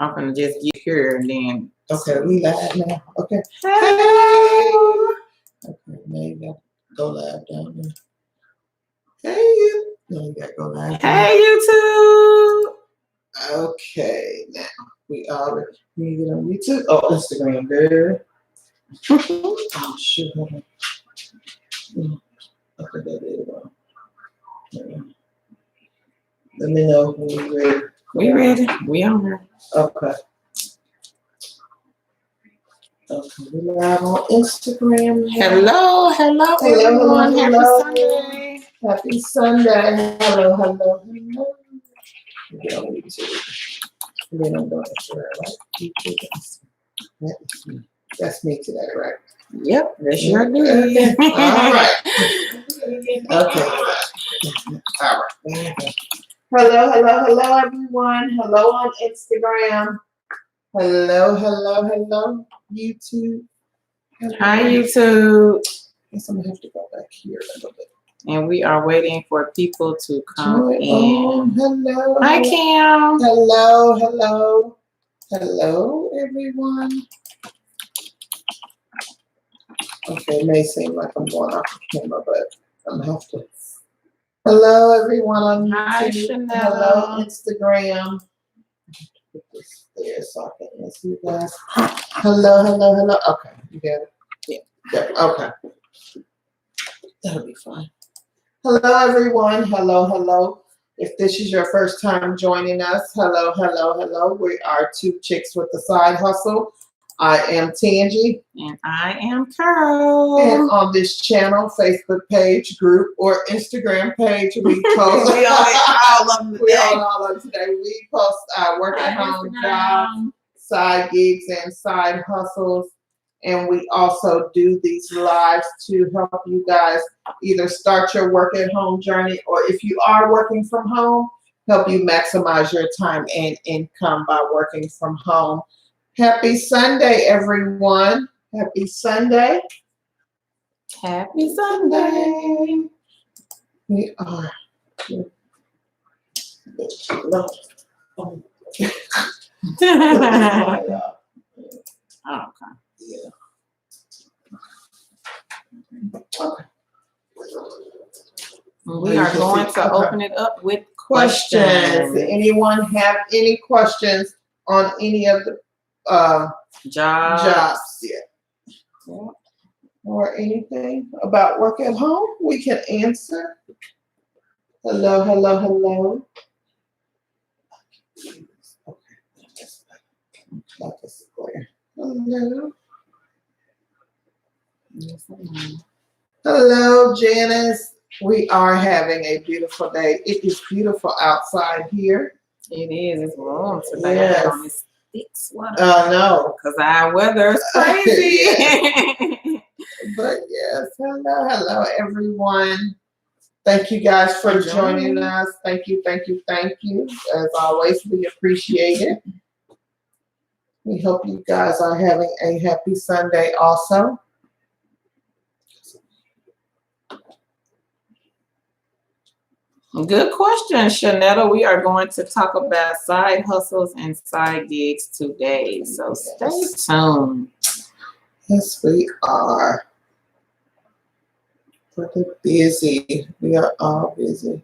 I'm gonna just get here and then. Okay, we live now. Okay. Hey. Okay, now you got to go live down there. Hey, you. Now you got to go live. Hey, YouTube. Okay, now we get on YouTube. Oh, Instagram, girl. Oh, shoot. Hold on. Okay, that is wrong. Let me know when we're ready. We ready? We on here. Okay. Okay, we live on Instagram. Hello, everyone. Happy Sunday. Happy Sunday. Hello. Get on YouTube. And then I'm going to share, right? That's me today, right? Yep, that's your duty. Okay. All right. Okay. All right. Hello, everyone. Hello on Instagram. Hello, YouTube. Hi, YouTube. I guess I'm going to have to go back here a little bit. And we are waiting for people to come in. Hello. Hi, Kim. Hello, everyone. Okay, it may seem like I'm going off the camera, but I'm going to have to. Hello, everyone on YouTube. Hi, Chanel. Hello, Instagram. Put this there so I can answer you guys. Hello. Okay, you got it? Yeah. Okay. That'll be fine. Hello, everyone. Hello. If this is your first time joining us, hello. We are two chicks with a side hustle. I am Tangi. And I am Carol. And on this channel, Facebook page, group, or Instagram page, we post. We all of them today. We all of them today. We post our work at home jobs, side gigs, and side hustles. And we also do these lives to help you guys either start your work at home journey, or if you are working from home, help you maximize your time and income by working from home. Happy Sunday, everyone. Happy Sunday. Happy Sunday. We are. Oh, okay. Yeah. Okay. We are going to open it up with Questions. questions. Anyone have any questions on any of the jobs? Yeah. Or anything about work at home? We can answer. Hello. Okay. Like a square. Hello, Janice. We are having a beautiful day. It is beautiful outside here. It is. It's warm today. Yes. On this thick sweater. No. Because our weather is crazy. But yes, hello, everyone. Thank you guys for joining us. Thank you. As always, we appreciate it. We hope you guys are having a happy Sunday also. Good question, Shanetta. We are going to talk about side hustles and side gigs today. So stay tuned. Yes, we are. Pretty busy. We are all busy.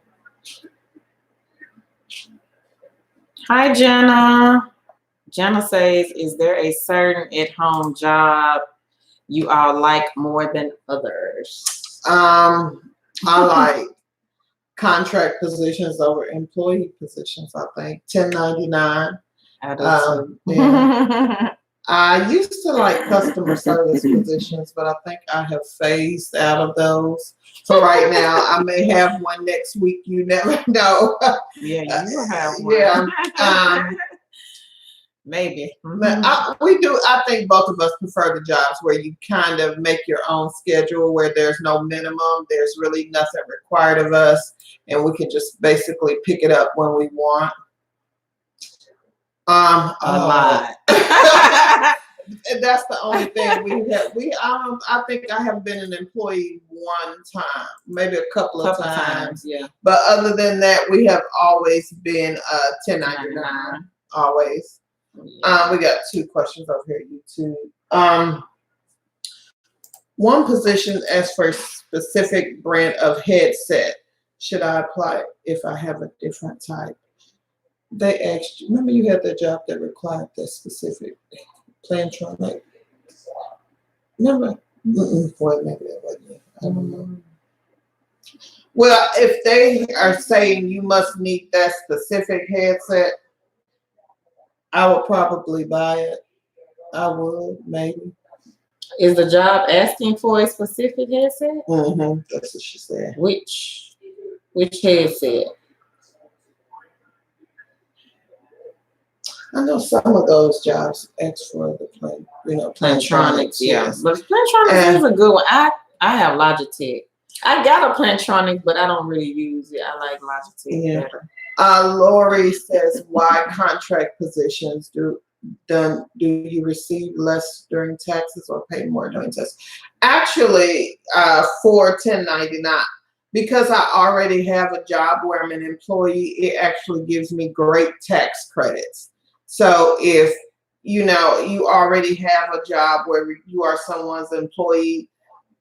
Hi, Jenna. Jenna says, is there a certain at-home job you all like more than others? I like contract positions over employee positions, I think. 1099. Yeah. I used to like customer service positions, but I think I have phased out of those. So right now, I may have one next week. You never know. Yeah, you will have one. Yeah. Maybe. We do. I think both of us prefer the jobs where you kind of make your own schedule, where there's no minimum. There's really nothing required of us, and we can just basically pick it up when we want. A lot. That's the only thing we have. I think I have been an employee one time, maybe a couple of times. Yeah. But other than that, we have always been 1099. Always. We got 2 questions over here, YouTube. One position as for specific brand of headset. Should I apply if I have a different type? They asked you, remember you had that job that required that specific Plantronic? Remember? Well, maybe that wasn't it. I don't know. Well, if they are saying you must need that specific headset, I would probably buy it. I would, maybe. Is the job asking for a specific headset? That's what she said. Which headset? I know some of those jobs ask for the Plantronics, yeah. Yes. But Plantronics is a good one. I have Logitech. I got a Plantronics, but I don't really use it. I like Logitech better. Lori says, why contract positions do you receive less during taxes or pay more during taxes? Actually, for 1099, because I already have a job where I'm an employee, it actually gives me great tax credits. So if you already have a job where you are someone's employee,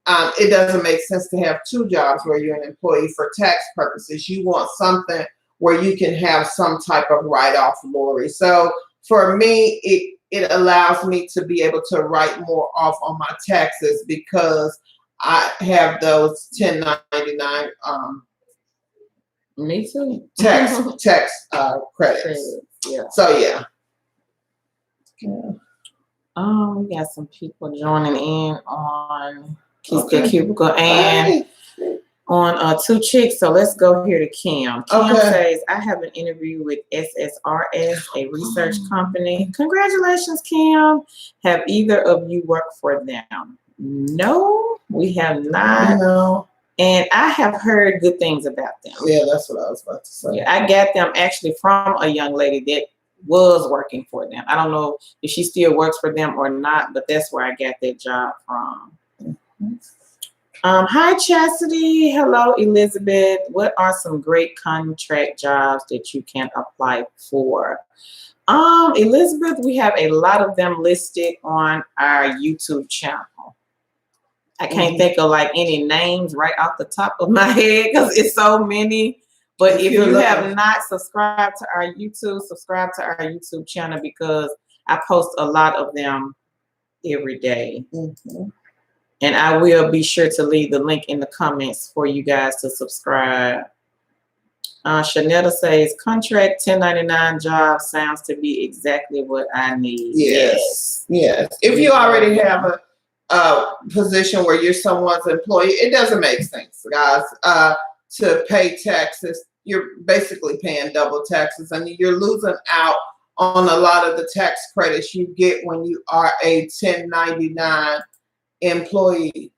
it doesn't make sense to have 2 jobs where you're an employee for tax purposes. You want something where you can have some type of write-off, Lori. So for me, it allows me to be able to write more off on my taxes because I have those 1099 Me too. tax credits. Yeah. So yeah. We got some people joining in on Keith Cubicle and on 2 Chicks. So let's go here to Kim. Kim says, I have an interview with SSRS, a research company. Congratulations, Kim. Have either of you worked for them? No, we have not. No. And I have heard good things about them. Yeah, that's what I was about to say. Yeah, I got them actually from a young lady that was working for them. I don't know if she still works for them or not, but that's where I got that job from. Hi, Chastity. Hello, Elizabeth. What are some great contract jobs that you can apply for? Elizabeth, we have a lot of them listed on our YouTube channel. I can't think of like any names right off the top of my head because it's so many. But if you have not subscribed to our YouTube, subscribe to our YouTube channel because I post a lot of them every day. And I will be sure to leave the link in the comments for you guys to subscribe. Shanetta says, contract 1099 job sounds to be exactly what I need. Yes. If you already have a position where you're someone's employee, it doesn't make sense, guys, to pay taxes. You're basically paying double taxes and you're losing out on a lot of the tax credits you get when you are a 1099 employee.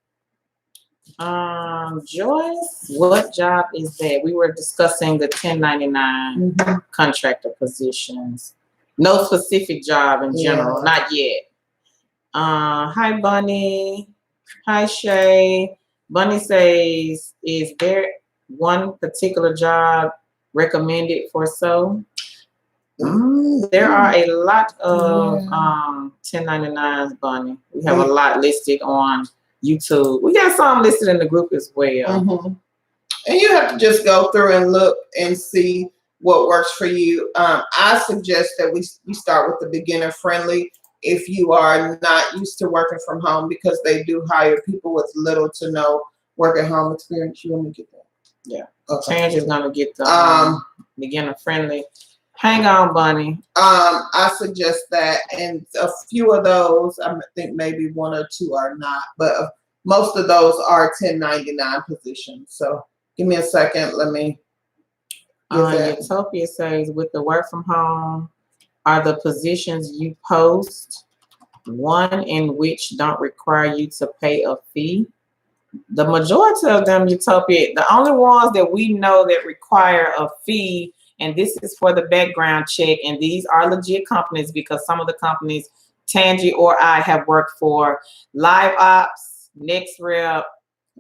Joyce, what job is that? We were discussing the 1099 contractor positions. No specific job in general, not yet. Hi, Bunny. Hi, Shay. Bunny says, is there one particular job recommended for so? There are a lot of 1099s, Bunny. We have a lot listed on YouTube. We got some listed in the group as well. And you have to just go through and look and see what works for you. I suggest that we start with the beginner friendly if you are not used to working from home because they do hire people with little to no work at home experience. You want me to get that? Yeah. Change is gonna get the beginner friendly. Hang on, Bunny. I suggest that, and a few of those, I think maybe 1 or 2 are not, but most of those are 1099 positions. So give me a second. Let me. Utopia says, with the work from home, are the positions you post one in which don't require you to pay a fee? The majority of them, Utopia, the only ones that we know that require a fee, and this is for the background check, and these are legit companies because some of the companies Tangi or I have worked for: Live Ops, Next Rep,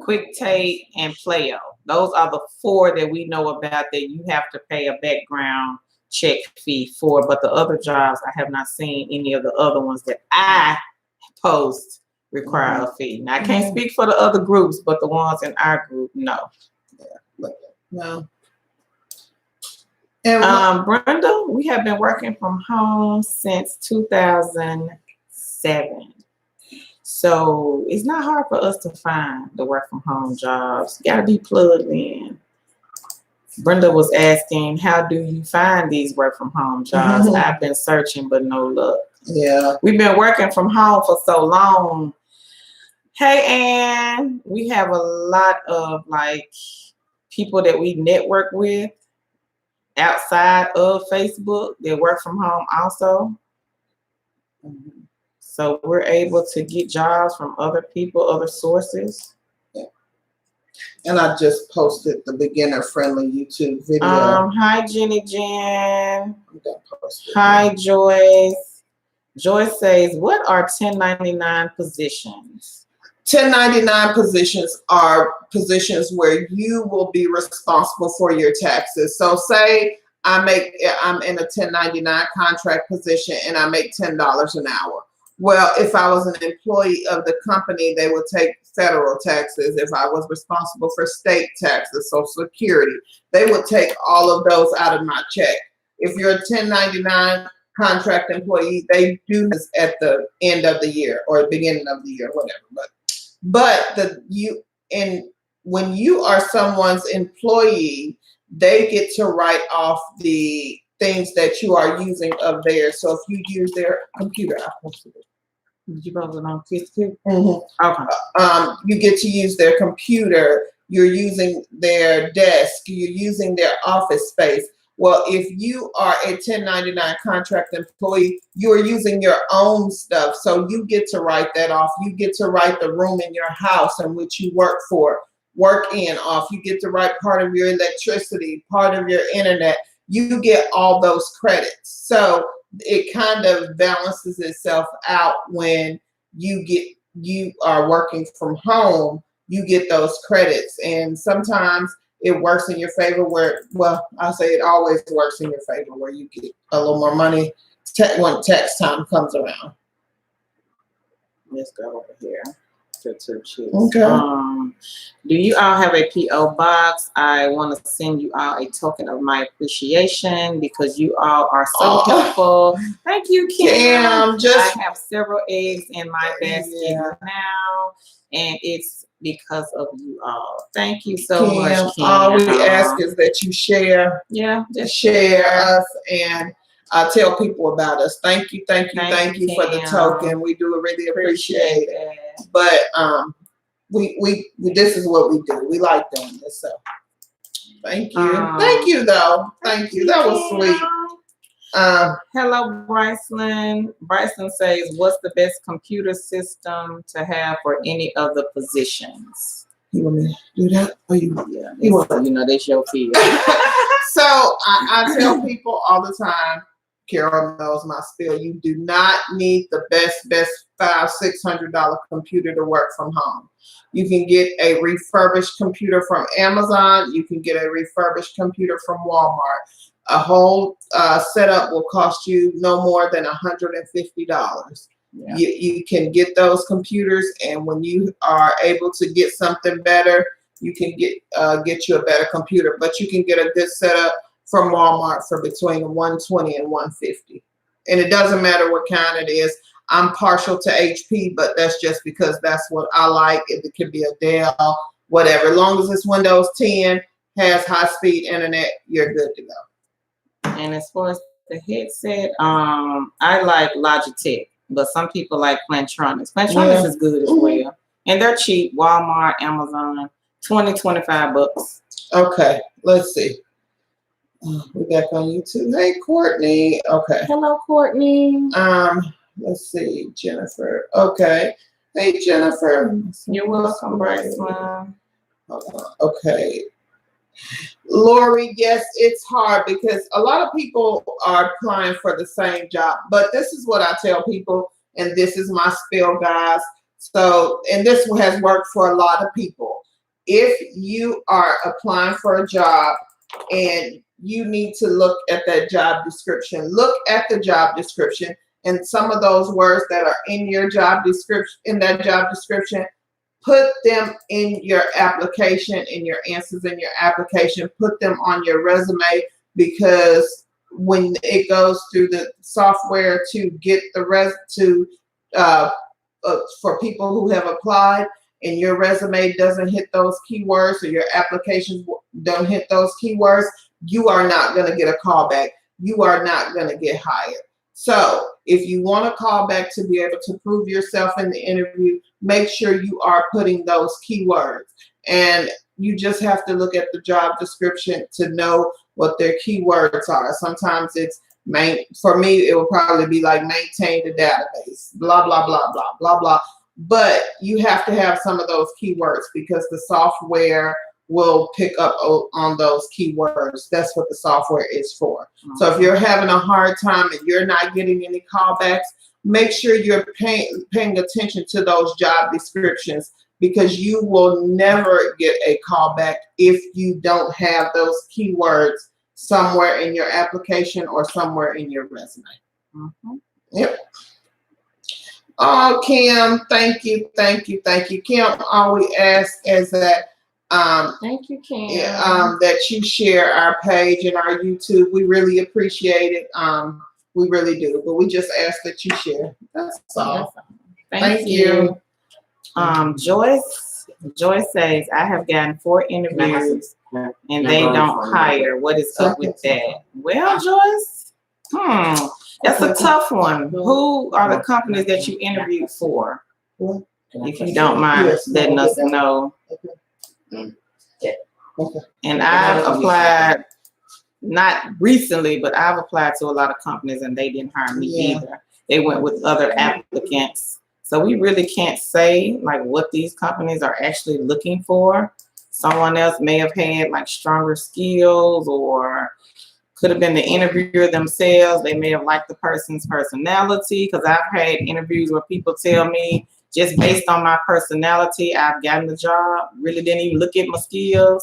Quick Take, and Playo. Those are the 4 that we know about that you have to pay a background check fee for, but the other jobs, I have not seen any of the other ones that I post require a fee. Now, I can't speak for the other groups, but the ones in our group, no. No. And Brenda, we have been working from home since 2007. So it's not hard for us to find the work from home jobs. You gotta be plugged in. Brenda was asking, how do you find these work from home jobs? I've been searching, but no luck. Yeah. We've been working from home for so long. Hey, Ann, we have a lot of like people that we network with outside of Facebook that work from home also. So we're able to get jobs from other people, other sources. Yeah. And I just posted the beginner friendly YouTube video. Hi, Jenny Jen. Hi, Joyce. Joyce says, what are 1099 positions? 1099 positions are positions where you will be responsible for your taxes. So say I'm in a 1099 contract position and I make $10 an hour. Well, if I was an employee of the company, they would take federal taxes. If I was responsible for state taxes, Social Security, they would take all of those out of my check. If you're a 1099 contract employee, they do this at the end of the year or the beginning of the year, whatever. But when you are someone's employee, they get to write off the things that you are using of theirs. So if you use their computer, Did you post it on Facebook? Okay. You get to use their computer. You're using their desk. You're using their office space. Well, if you are a 1099 contract employee, you're using your own stuff. So you get to write that off. You get to write the room in your house in which you work in off. You get to write part of your electricity, part of your internet. You get all those credits. So it kind of balances itself out when you are working from home, you get those credits. And sometimes it works in your favor I say it always works in your favor where you get a little more money when tax time comes around. Let's go over here. Okay. Do you all have a P.O. box? I want to send you all a token of my appreciation because you all are so helpful. Thank you, Kim. I have several eggs in my basket now, and it's because of you all. Thank you so much, Kim. All we ask is that you share. Yeah, just share us and tell people about us. Thank you for the token. We do really appreciate it. But we this is what we do. We like doing this. So thank you. Thank you though. Thank you. That was sweet. Hello, Bryson. Bryson says, what's the best computer system to have for any of the positions? You want me to do that? That's your field. So I tell people all the time, Carol knows my spiel. You do not need the best $500-600 computer to work from home. You can get a refurbished computer from Amazon. You can get a refurbished computer from Walmart. A whole setup will cost you no more than $150. Yeah. You can get those computers, and when you are able to get something better, you can get you a better computer. But you can get a good setup from Walmart for between $120 and $150. And it doesn't matter what kind it is. I'm partial to HP, but that's just because that's what I like. It could be a Dell, whatever. As long as it's Windows 10, has high-speed internet, you're good to go. And as far as the headset, I like Logitech, but some people like Plantronics. Plantronics is good as well. And they're cheap. Walmart, Amazon, $20-25. Okay, let's see. We're back on YouTube. Hey, Courtney. Okay. Hello, Courtney. Let's see, Jennifer. Okay. Hey, Jennifer. You're welcome, Bryson. Okay. Lori, yes, it's hard because a lot of people are applying for the same job. But this is what I tell people, and this is my spiel, guys. So, and this has worked for a lot of people. If you are applying for a job and you need to look at that job description. Look at the job description, and some of those words that are in your job description, in that job description, put them in your application, in your answers in your application. Put them on your resume, because when it goes through the software to get the for people who have applied, and your resume doesn't hit those keywords, or your applications don't hit those keywords, you are not going to get a call back. You are not going to get hired. So if you want a call back to be able to prove yourself in the interview, make sure you are putting those keywords. And you just have to look at the job description to know what their keywords are. Sometimes it's for me, it would probably be like maintain the database, blah, blah, blah, blah, blah, blah. But you have to have some of those keywords, because the software will pick up on those keywords. That's what the software is for. So if you're having a hard time and you're not getting any callbacks, make sure you're paying attention to those job descriptions, because you will never get a callback if you don't have those keywords somewhere in your application or somewhere in your resume. Yep. Oh, Kim, thank you. Kim, all we ask is that thank you, Kim. That you share our page and our YouTube. We really appreciate it. We really do. But we just ask that you share. That's all. Thank you. Joyce says, I have gotten 4 interviews and they don't hire. What is up with that? Well, Joyce, that's a tough one. Who are the companies that you interviewed for? If you don't mind letting us know. And I've applied, not recently, but I've applied to a lot of companies and they didn't hire me either. They went with other applicants. So we really can't say like what these companies are actually looking for. Someone else may have had like stronger skills, or could have been the interviewer themselves. They may have liked the person's personality, because I've had interviews where people tell me just based on my personality, I've gotten the job, really didn't even look at my skills.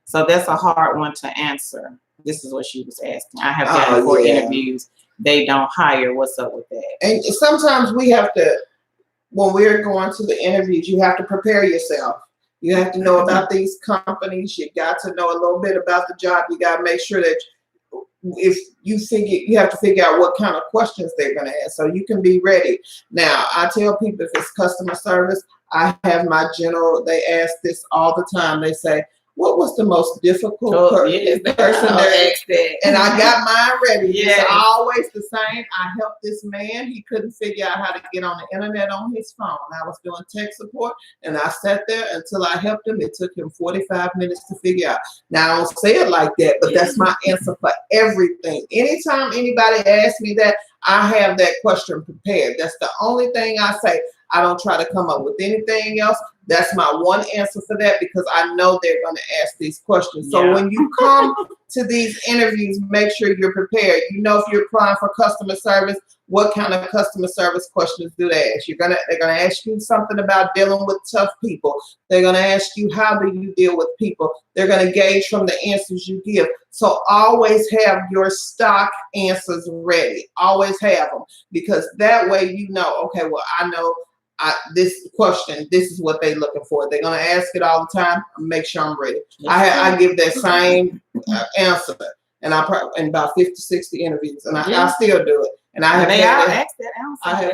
So that's a hard one to answer. This is what she was asking. I have gotten 4 interviews. They don't hire. What's up with that? And sometimes we have to, when we're going to the interviews, you have to prepare yourself. You have to know about these companies. You got to know a little bit about the job. You got to make sure that if you have to figure out what kind of questions they're going to ask, so you can be ready. Now, I tell people, if it's customer service, I have my general, they ask this all the time. They say, what was the most difficult person that asked that? And I got mine ready. It's always the same. I helped this man. He couldn't figure out how to get on the internet on his phone. I was doing tech support, and I sat there until I helped him. It took him 45 minutes to figure out. Now, I don't say it like that, but that's my answer for everything. Anytime anybody asks me that, I have that question prepared. That's the only thing I say. I don't try to come up with anything else. That's my one answer for that, because I know they're going to ask these questions. So when you come to these interviews, make sure you're prepared. You know, if you're applying for customer service, what kind of customer service questions do they ask? They're gonna ask you something about dealing with tough people. They're gonna ask you, how do you deal with people? They're gonna gauge from the answers you give. So always have your stock answers ready. Always have them, because that way you know, okay, well, I know this question, this is what they're looking for. They're going to ask it all the time. Make sure I'm ready. I give that same answer, and in about 50, 60 interviews, and I still do it. And I have had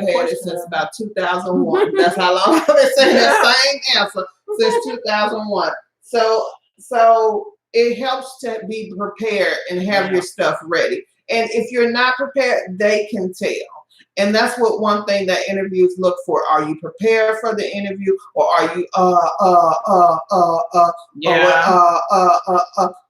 it since about 2001. That's how long I've been saying that same answer since 2001. So it helps to be prepared and have your stuff ready. And if you're not prepared, they can tell. And that's what one thing that interviews look for. Are you prepared for the interview, or are you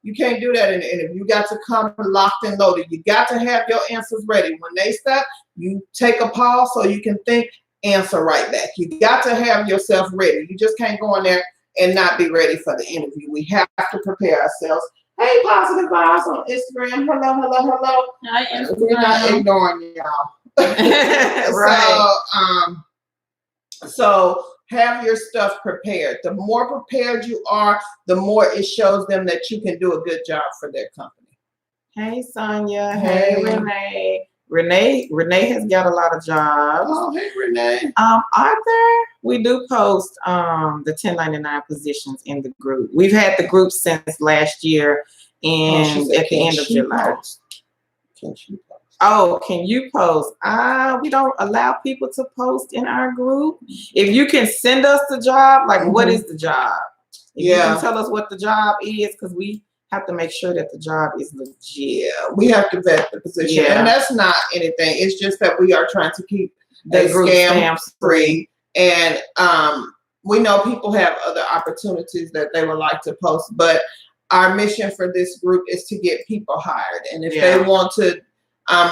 you can't do that in the interview. You got to come locked and loaded. You got to have your answers ready. When they stop, you take a pause so you can think, answer right back. You got to have yourself ready. You just can't go in there and not be ready for the interview. We have to prepare ourselves. Hey, Positive Vibes on Instagram. Hello. Hi, We're not ignoring y'all. Right. So have your stuff prepared. The more prepared you are, the more it shows them that you can do a good job for their company. Hey, Sonia. Hey. Hey, Renee. Renee has got a lot of jobs. Oh, hey, Renee. Arthur, we do post the 1099 positions in the group. We've had the group since last year, and at the end of July. Can she post? Oh, can you post? We don't allow people to post in our group. If you can send us the job, like what is the job? If you can tell us what the job is, because we have to make sure that the job is legit. We have to vet the position. And that's not anything. It's just that we are trying to keep the group scam free. And we know people have other opportunities that they would like to post, but our mission for this group is to get people hired. And if they want to,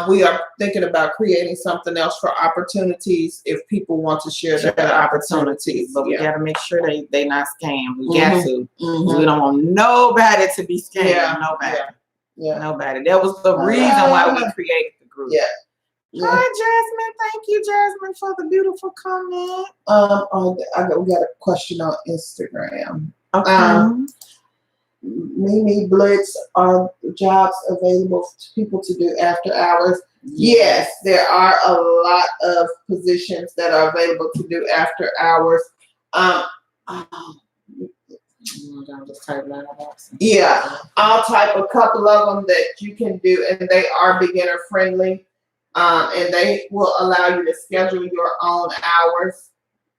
we are thinking about creating something else for opportunities if people want to share their opportunities. But we got to make sure they not scammed. We got to. We don't want nobody to be scammed. Nobody. That was the reason why we created the group. Hi, Jasmine. Thank you, Jasmine, for the beautiful comment. We got a question on Instagram. Okay. Mimi Blitz, are jobs available for people to do after hours? Yes, there are a lot of positions that are available to do after hours. I'll type a couple of them that you can do, and they are beginner friendly, and they will allow you to schedule your own hours.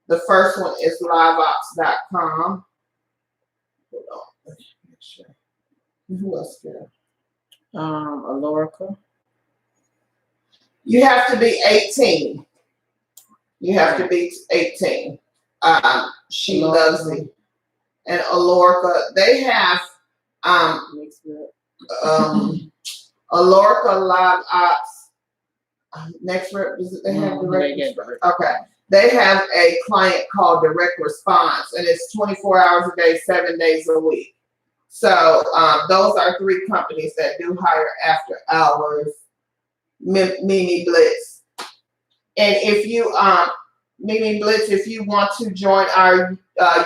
The first one is liveops.com. Hold on. Who else there? Alorica. You have to be 18. You have to be 18. She loves me. And Alorica, they have Alorica Live Ops. Next rep, they have direct. Okay. They have a client called Direct Response, and it's 24 hours a day, 7 days a week. So those are 3 companies that do hire after hours. Mimi Blitz. And if you, Mimi Blitz, if you want to join our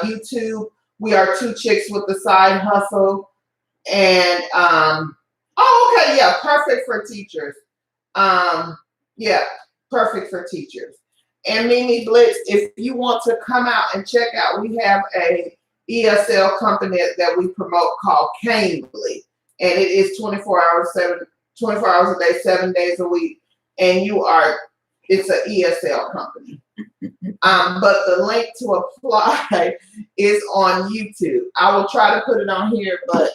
YouTube, we are 2 chicks with the side hustle. And, perfect for teachers. Perfect for teachers. And Mimi Blitz, if you want to come out and check out, we have a ESL company that we promote called Cambly, and it is 24 hours a day, 7 days a week, and it's an ESL company. But the link to apply is on YouTube. I will try to put it on here, but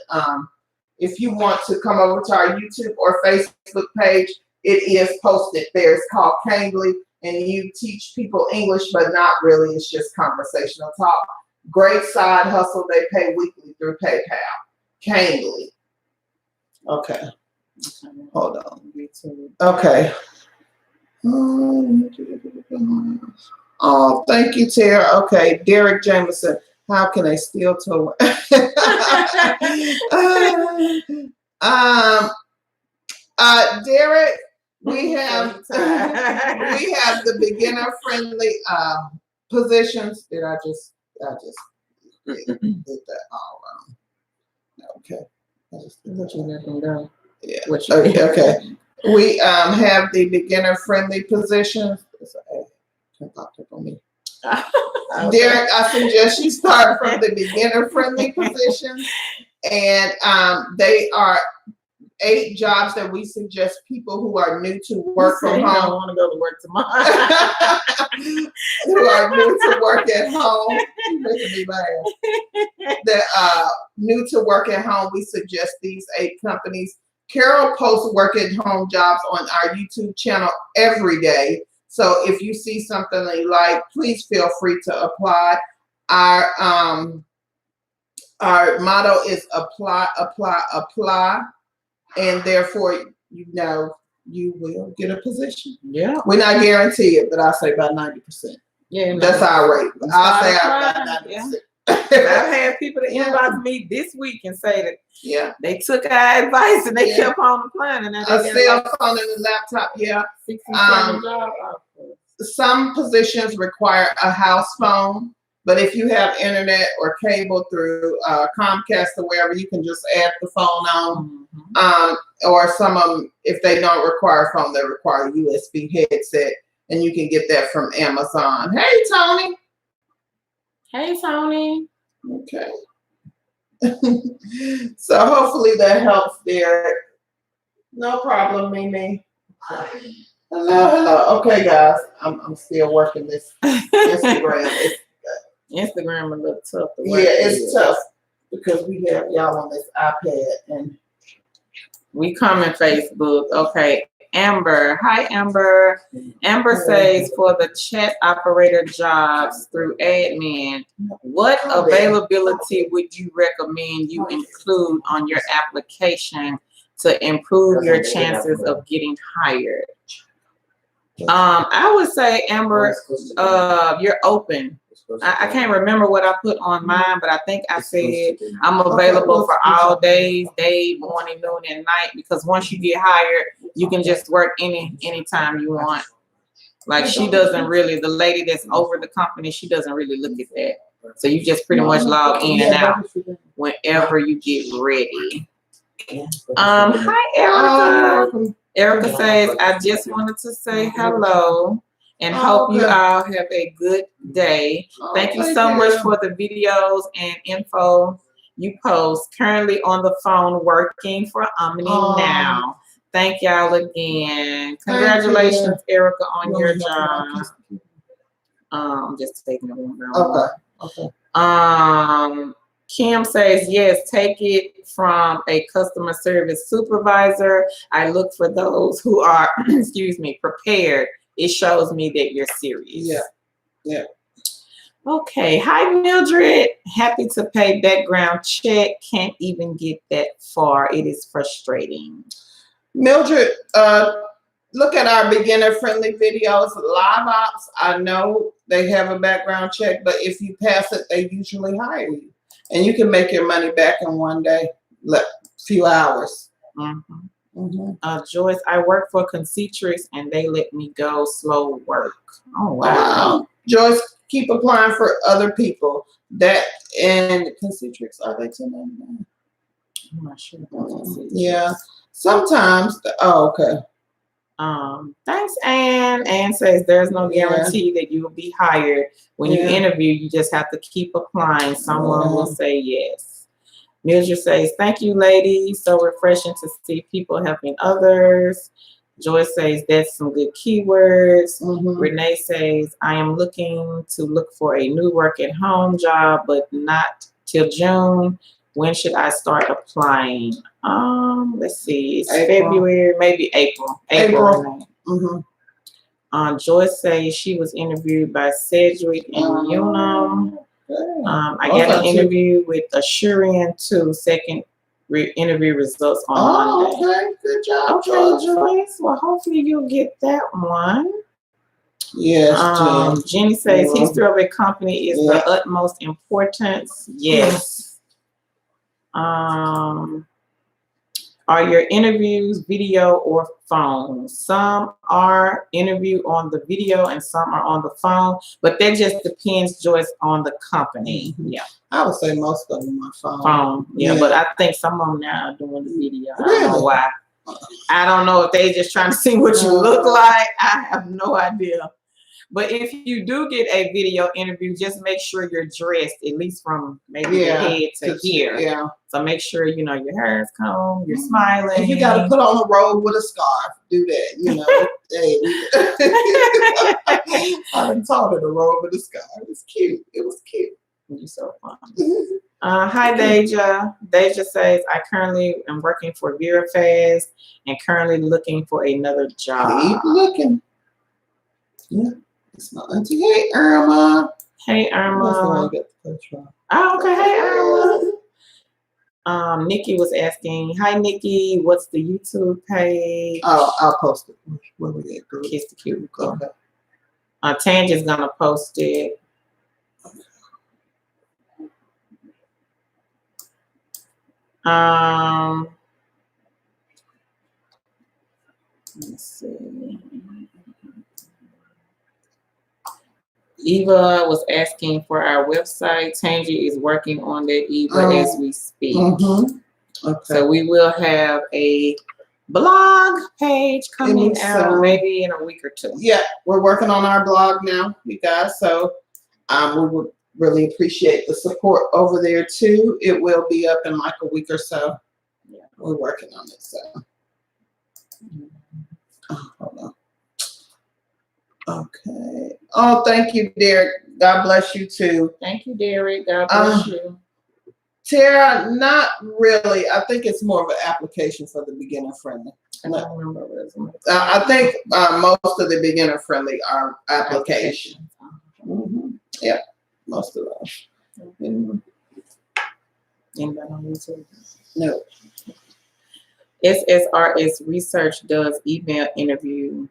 if you want to come over to our YouTube or Facebook page, it is posted there. It's called Cambly, and you teach people English, but not really. It's just conversational talk. Great side hustle. They pay weekly through PayPal. Cambly. Okay. Hold on. Okay. Oh, thank you, Tara. Okay. Derek Jameson. How can I steal to Derek, we have the beginner friendly positions. I just did that all wrong. Okay. I just did that. Yeah. Okay. We have the beginner friendly positions. Can pop up on me. Okay. Derek, I suggest you start from the beginner friendly positions, and they are 8 jobs that we suggest people who are new to work from home. I don't want to go to work tomorrow. Who are new to work at home. You're making me laugh. That new to work at home, we suggest these 8 companies. Carol posts work at home jobs on our YouTube channel every day. So if you see something that you like, please feel free to apply. Our motto is apply, apply, apply. And therefore, you will get a position. Yeah. We're not guaranteed it, but I'll say about 90%. Yeah. That's our rate. I'll say about 90%. I've had people that inbox me this week and say that they took our advice and they kept on applying. And a cell phone and a laptop, 67 jobs. Some positions require a house phone, but if you have internet or cable through Comcast or wherever, you can just add the phone on. Or some of them, if they don't require a phone, they require a USB headset, and you can get that from Amazon. Hey, Tony. Hey, Tony. Okay. So hopefully that helps there. No problem, Mimi. Hello. Okay, guys, I'm still working this Instagram. Instagram a little tough to work. Yeah, it's tough because we have y'all on this iPad and we come in Facebook. Okay, Amber. Hi, Amber. Amber says for the chat operator jobs through admin, what availability would you recommend you include on your application to improve your chances of getting hired? I would say, Amber, you're open. I can't remember what I put on mine, but I think I said I'm available for all days, day, morning, noon, and night, because once you get hired, you can just work anytime you want. Like she doesn't really, the lady that's over the company, she doesn't really look at that. So you just pretty much log in and out whenever you get ready. Hi, Erica. Erica says, I just wanted to say hello and hope you all have a good day. Thank you so much for the videos and info you post. Currently on the phone working for Omni now. Thank y'all again. Congratulations, Erica, on your job. Just taking it one by one. Kim says, yes, take it from a customer service supervisor. I look for those who are, excuse me, prepared. It shows me that you're serious. Yeah. Okay. Hi, Mildred. Happy to pay background check. Can't even get that far. It is frustrating. Mildred, look at our beginner-friendly videos. Live ops, I know they have a background check, but if you pass it, they usually hire you. And you can make your money back in one day, few hours. Joyce, I work for Concentrix and they let me go. Slow work. Oh, wow. Joyce, keep applying for other people. That and Concentrix, are they 1099? I'm not sure. Yeah. Sometimes. Okay. Thanks, Ann. Ann says there's no guarantee that you will be hired. When you interview, you just have to keep applying. Someone will say yes. Mildred says, thank you, ladies. So refreshing to see people helping others. Joyce says, that's some good keywords. Renee says, I am looking for a new work at home job, but not till June. When should I start applying? Let's see. It's February, maybe April. April. Joyce says she was interviewed by Sedgwick and Unum. I got an interview with Assurian too. Second interview results on Monday. Okay. Good job. Okay, Joyce. Well, hopefully you'll get that one. Yes. Jenny says history of a company is the utmost importance. Yes. Are your interviews video or phone? Some are interview on the video and some are on the phone, but that just depends, Joyce, on the company. Yeah. I would say most of them are phone. Yeah, but I think some of them now are doing the video. I don't know why. I don't know if they just trying to see what you look like. I have no idea. But if you do get a video interview, just make sure you're dressed, at least from maybe the head to here. Yeah. So make sure, you know, your hair is combed, you're smiling. If you got to put on a robe with a scarf, do that, you know. I've been taught her the robe with a scarf. It was cute. It was cute. You're so fun. Hi, Deja. Deja says, I currently am working for VeraFast and currently looking for another job. Keep looking. Yeah. It's my auntie. Hey, Irma. Hey, Irma. Oh, okay. Hey, Irma. Nikki was asking, hi, Nikki, what's the YouTube page? Oh, I'll post it. Where we at, girl? Kiss the Cubicle. Okay. Tangi's going to post it. Let's see. Eva was asking for our website. Tangi is working on that, Eva, as we speak. Okay. So we will have a blog page coming out maybe in a week or two. Yeah, we're working on our blog now, you guys. So we would really appreciate the support over there too. It will be up in like a week or so. Yeah, we're working on it. So hold on. Okay. Oh, thank you, Derek. God bless you too. Thank you, Derek. God bless you. Tara, not really. I think it's more of an application for the beginner friendly. I don't remember what it was. I think most of the beginner friendly are applications. Mm-hmm. Yeah, most of those. Mm-hmm. Anybody on YouTube? No. SSRS Research does email interview.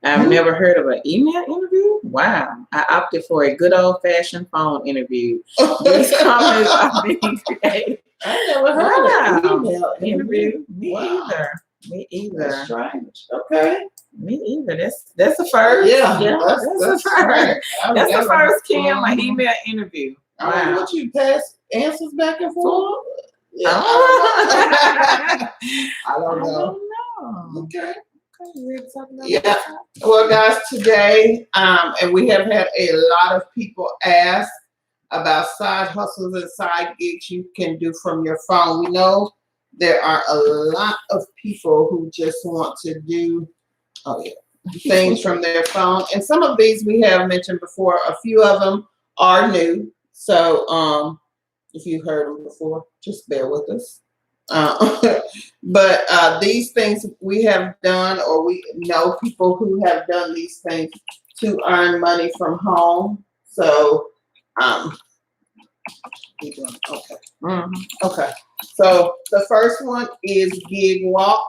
I've never heard of an email interview. Wow. I opted for a good old-fashioned phone interview. These comments are being created. I never heard of an email interview. Me either. Me either. That's strange. Okay. Me either. That's the first. Yeah, that's the first. That's the first, Kim, my email interview. Wow. What you pass answers back and forth? Yeah. I don't know. Okay. Yeah. Well, guys, today, and we have had a lot of people ask about side hustles and side gigs you can do from your phone. We know there are a lot of people who just want to do things from their phone. And some of these we have mentioned before. A few of them are new. So if you heard them before, just bear with us. But these things we have done, or we know people who have done these things to earn money from home. So okay. Okay. So the first one is Gigwalk.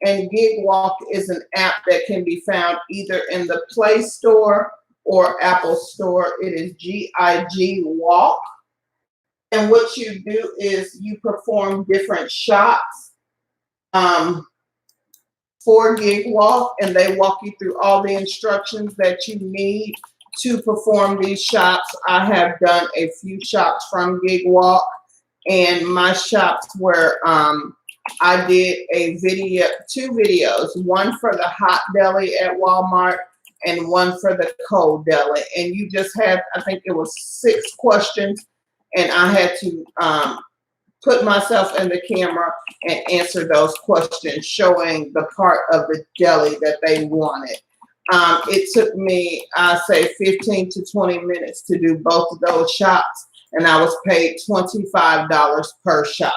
And Gigwalk is an app that can be found either in the Play Store or Apple Store. It is GIG Walk. And what you do is you perform different shots for Gigwalk, and they walk you through all the instructions that you need to perform these shots. I have done a few shots from Gigwalk, and my shots were I did two videos, one for the hot deli at Walmart and one for the cold deli. And you just had, I think it was 6 questions, and I had to put myself in the camera and answer those questions, showing the part of the deli that they wanted. It took me, I say, 15 to 20 minutes to do both of those shots, and I was paid $25 per shot.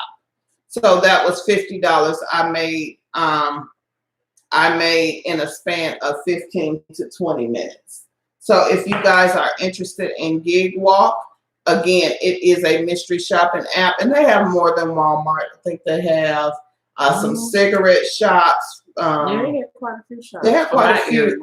So that was $50 I made in a span of 15 to 20 minutes. So if you guys are interested in Gigwalk, again, it is a mystery shopping app, and they have more than Walmart. I think they have some cigarette shops. Yeah, they have quite a few shops. They have quite a few,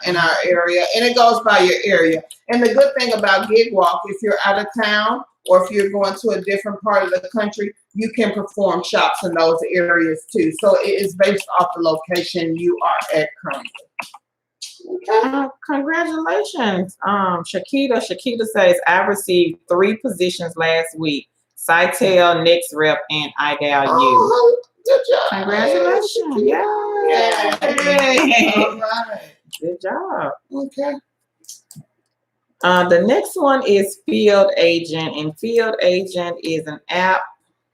in our area, and it goes by your area. And the good thing about Gigwalk, if you're out of town or if you're going to a different part of the country, you can perform shops in those areas too. So it is based off the location you are at currently. Okay. Congratulations, Shakita. Shakita says, I received 3 positions last week: Sitel, Next Rep, and IDAL U. Good job. Congratulations. Yeah. All right. Good job. Okay. The next one is Field Agent, and Field Agent is an app,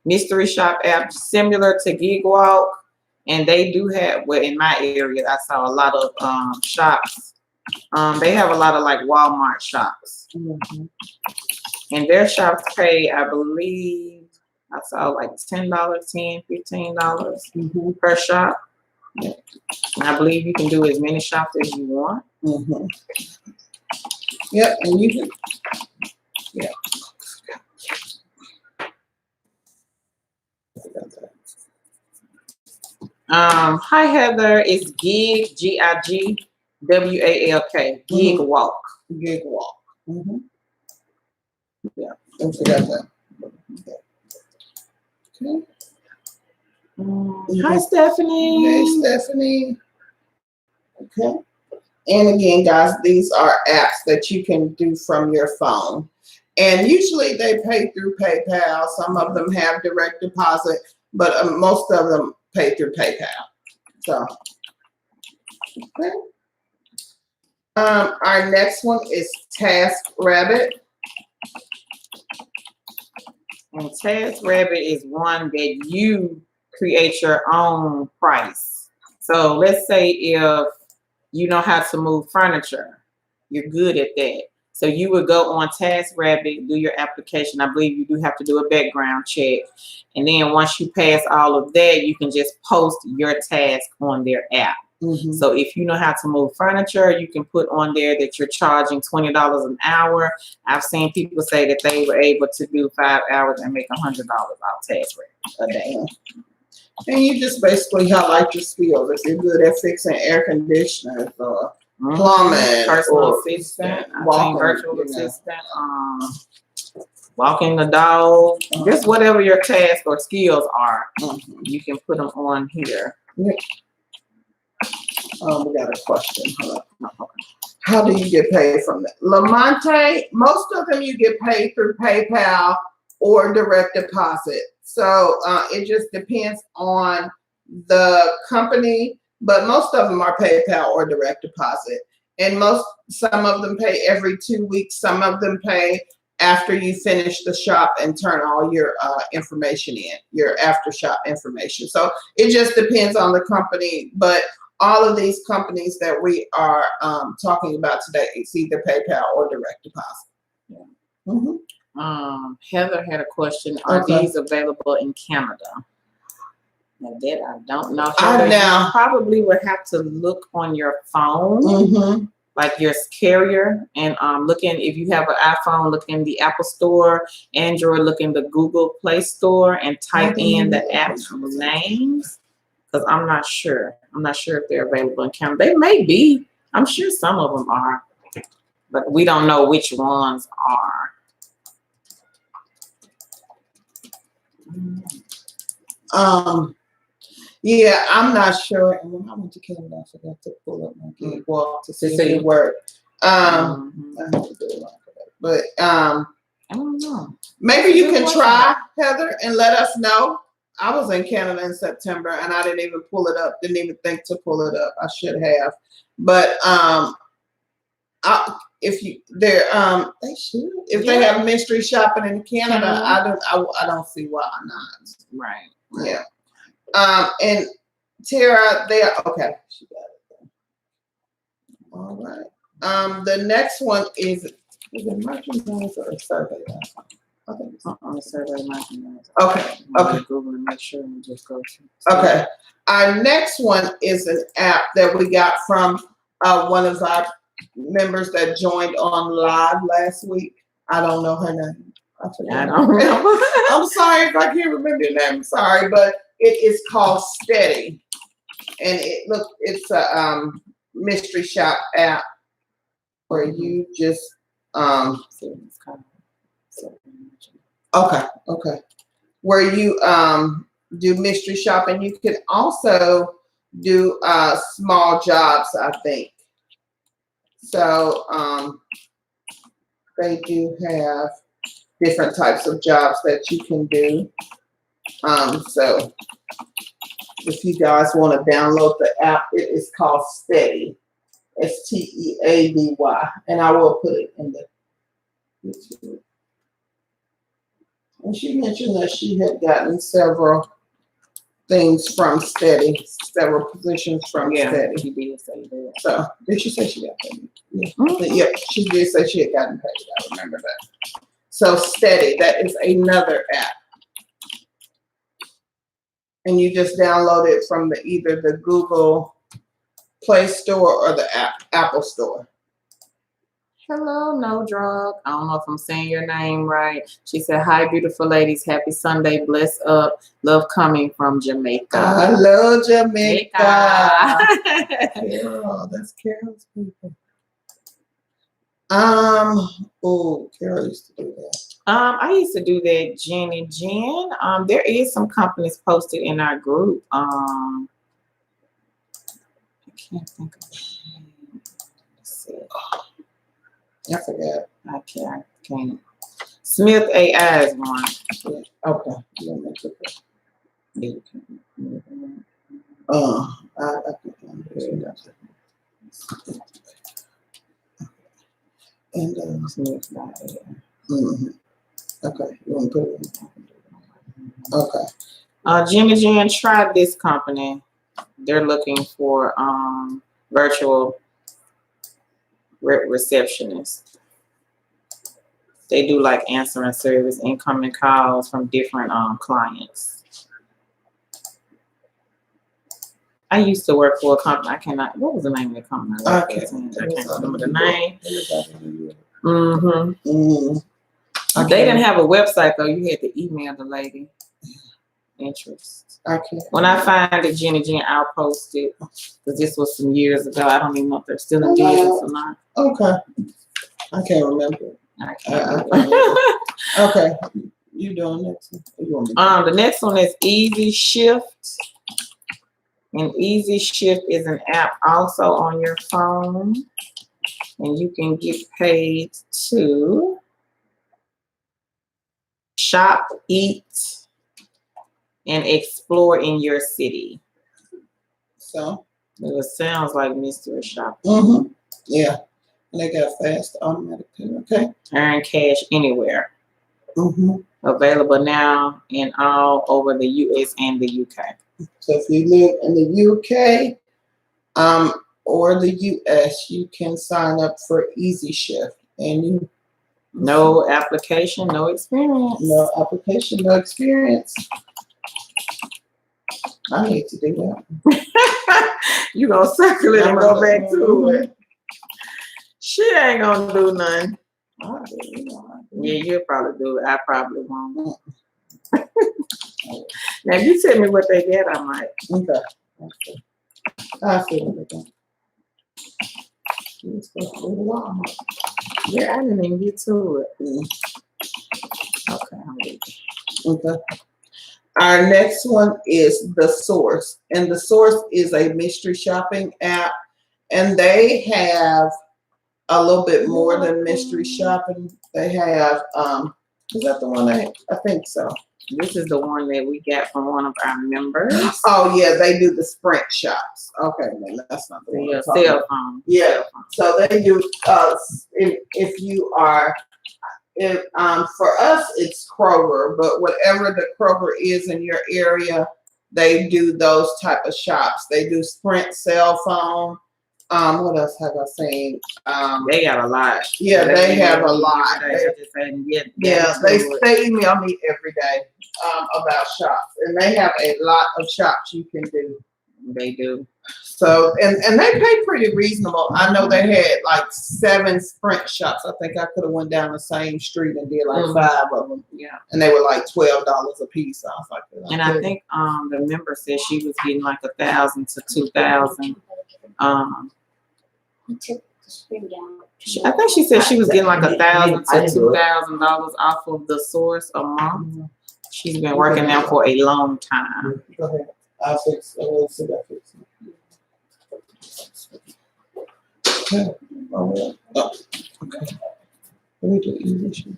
mystery shop app, similar to Gigwalk. And they do have, well, in my area, I saw a lot of shops. They have a lot of like Walmart shops. And their shops pay, I believe, I saw like $10, $10, $15 per shop. And I believe you can do as many shops as you want. Yep, and you can, Hi Heather, it's Gig, Gigwalk. Gigwalk. Gigwalk. Yeah, don't forget that. Okay. Hi Stephanie. Hey Stephanie. Okay. And again, guys, these are apps that you can do from your phone. And usually they pay through PayPal. Some of them have direct deposit. but most of them pay through PayPal. So, okay. Our next one is TaskRabbit. And TaskRabbit is one that you create your own price. So let's say if you know how to move furniture, you're good at that. So you would go on TaskRabbit, do your application. I believe you do have to do a background check. And then once you pass all of that, you can just post your task on their app. Mm-hmm. So if you know how to move furniture, you can put on there that you're charging $20 an hour. I've seen people say that they were able to do 5 hours and make $100 off TaskRabbit a day. And you just basically highlight your skills. If you're good at fixing air conditioners or plumbing, personal assistant, virtual assistant, walking the dog, just whatever your tasks or skills are, you can put them on here. Yeah. We got a question. How do you get paid from that? Lamonte, most of them you get paid through PayPal or direct deposit. So it just depends on the company, but most of them are PayPal or direct deposit. And some of them pay every 2 weeks. Some of them pay after you finish the shop and turn all your information in, your after shop information. So it just depends on the company, but all of these companies that we are talking about today, it's either PayPal or direct deposit. Yeah. Mm-hmm. Heather had a question. Are these available in Canada? Now that I don't know. Heather, you probably would have to look on your phone, like your carrier, and if you have an iPhone, look in the Apple Store, Android, look in the Google Play Store, and type in the app's names. Because I'm not sure. I'm not sure if they're available in Canada. They may be. I'm sure some of them are, but we don't know which ones are. Yeah, I'm not sure. And when I went to Canada, I forgot to pull up my Gigwalk to see if it worked. I have to do a lot for that. But I don't know. Maybe you can try, Heather, and let us know. I was in Canada in September and I didn't even pull it up. Didn't even think to pull it up. I should have. But if they have mystery shopping in Canada, I don't see why not. Right. Yeah. And Tara, okay. She got it. All right. The next one is it merchandise or a survey? I think it's on survey merchandise. Okay. Google and make sure and just go to. Okay. Our next one is an app that we got from one of our members that joined on live last week. I don't know her name. I don't remember. I'm sorry if I can't remember your name. I'm sorry, but it is called Steady, and it's a mystery shop app where you just where you do mystery shopping. You can also do small jobs, I think. So they do have different types of jobs that you can do. So if you guys want to download the app, it is called Steady, Steady, and I will put it in the YouTube. And she mentioned that she had gotten several things from Steady, several positions from Steady. She did say that. So did she say she got paid? Yeah, she did say she had gotten paid. I remember that. So Steady, that is another app. And you just download it from either the Google Play Store or the Apple Store. Hello, No Drug. I don't know if I'm saying your name right. She said, "Hi, beautiful ladies. Happy Sunday. Bless up. Love coming from Jamaica." I love Jamaica. Carol, that's Carol's people. Carol used to do that. I used to do that, Jenny Jen. There is some companies posted in our group. I can't think of it. Let's see. I forgot. I can't. Smith AI is one. Okay. You can move on. I think I'm doing that. And It's next by here. okay, you want to put it in? Okay. Jimmy Jan, try this company. They're looking for virtual receptionists. They do like answering service, incoming calls from different clients. I used to work for a company. I cannot. What was the name of the company? I can't remember the name. They didn't have a website though. You had to email the lady. Interest. Okay. When I find it, Jenny Jen, I'll post it because this was some years ago. I don't even know if they're still in business or not. Okay. I can't remember. I can't remember. Okay. You doing next one? The next one is Easy Shift. And Easy Shift is an app also on your phone. And you can get paid to shop, eat, and explore in your city. So? It sounds like mystery shop. Yeah. And they got fast automatic pay, okay? Earn cash anywhere. Available now in all over the US and the UK. So if you live in the UK or the US, you can sign up for Easy Shift. And no application, no experience. No application, no experience. I need to do that. You gonna circle it and go back to it. She ain't gonna do nothing. Yeah, you'll probably do it. I probably won't. Now, if you tell me what they get, I might. Okay. I see what they're doing. You're supposed to do it all. Yeah, I didn't even get to it. Okay, I'm ready. Okay. Our next one is The Source. And The Source is a mystery shopping app. And they have a little bit more than mystery shopping. They have, is that the one I think so. This is the one that we got from one of our members. Oh yeah, they do the Sprint shops. Okay, man, that's not the one. Cell phone. Yeah, so they do. If you are, for us it's Kroger, but whatever the Kroger is in your area, they do those type of shops. They do Sprint cell phone. What else have I seen? They got a lot. Yeah, they have a lot. They email me every day about shops, and they have a lot of shops you can do. They do. So and they pay pretty reasonable. I know they had like 7 Sprint shops. I think I could have went down the same street and did like 5 of them. Yeah. And they were like $12 a piece. I was like, and I think the member said she was getting like 1,000 to 2,000. I think she said she was getting like $1,000 to $2,000 off of The Source a month. She's been working there for a long time. Go ahead. I'll fix it. We'll see that fix it. Okay. Oh, okay. Let me do Easy Shield.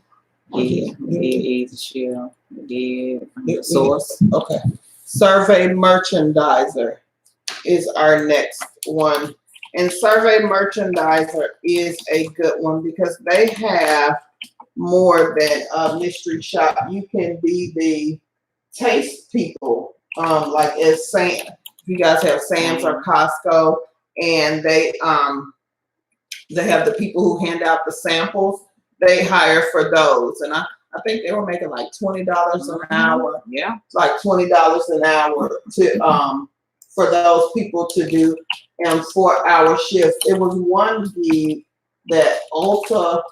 Yeah, Easy Shield. The Source. Okay. Survey Merchandiser is our next one. And Survey Merchandiser is a good one because they have more than a mystery shop. You can be the taste people, like as Sam. You guys have Sam's or Costco, and they have the people who hand out the samples. They hire for those, and I think they were making like $20 an hour. Yeah, like $20 an hour to for those people to do 4-hour shifts. It was one gig that Ulta,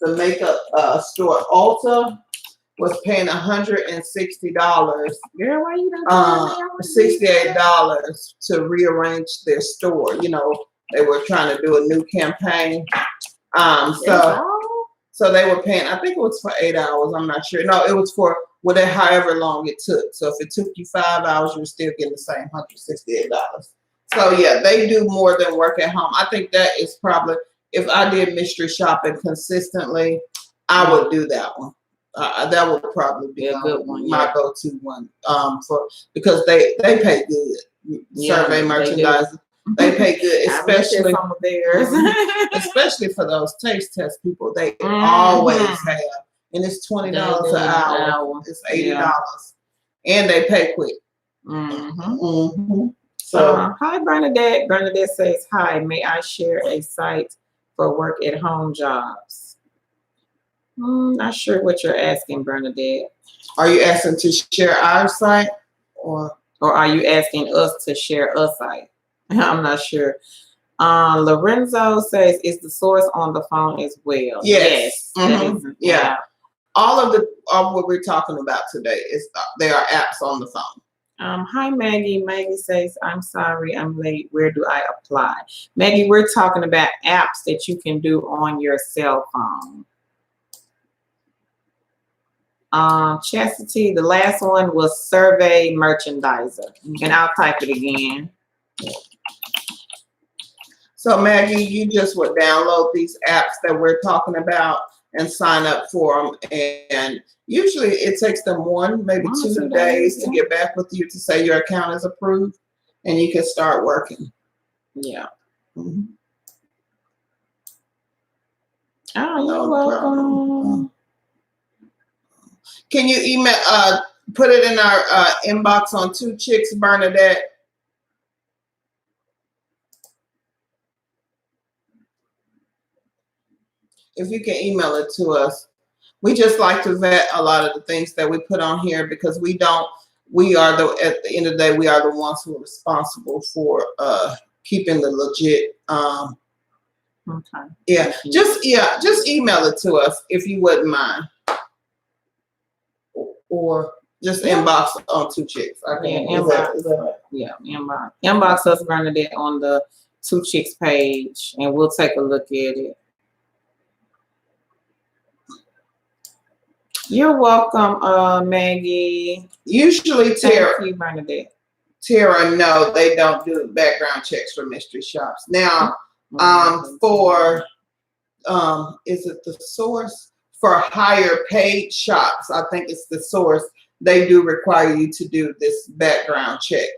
the makeup store Ulta, was paying $160. Girl, why you not $68 to rearrange their store. You know, they were trying to do a new campaign. So they were paying, I think it was for 8 hours, I'm not sure. No, it was for however long it took. So if it took you 5 hours, you were still getting the same $168. So yeah, they do more than work at home. I think that is probably, if I did mystery shopping consistently, I would do that one. That would probably be a good one. My go-to one. Because they pay good. Survey merchandise. They pay good, especially some of theirs. Especially for those taste test people. They always have, and it's $20 an hour. It's $80, and they pay quick. So, hi Bernadette. Bernadette says, "Hi, may I share a site for work at home jobs?" Not sure what you're asking, Bernadette. Are you asking to share our site, or are you asking us to share a site? I'm not sure. Lorenzo says, "Is the source on the phone as well?" Yes. Yeah. All of what we're talking about today there are apps on the phone. Hi Maggie. Maggie says, "I'm sorry, I'm late. Where do I apply?" Maggie, we're talking about apps that you can do on your cell phone. Chastity, the last one was Survey Merchandiser, and I'll type it again. So Maggie, you just would download these apps that we're talking about and sign up for them. And usually it takes them 1, maybe 2 days to get back with you to say your account is approved, and you can start working. Yeah. Oh, you're welcome. Can you email, put it in our inbox on 2 Chicks, Bernadette? If you can email it to us. We just like to vet a lot of the things that we put on here, because at the end of the day, we are the ones who are responsible for keeping the legit. Okay. Yeah, just email it to us if you wouldn't mind. Or just inbox on 2 Chicks. Inbox us, Bernadette, on the 2 Chicks page, and we'll take a look at it. You're welcome, Maggie. Usually, Tara. Thank you, Bernadette. Tara, no, they don't do background checks for mystery shops. Now, is it the source? For higher paid shops, I think it's the source. They do require you to do this background check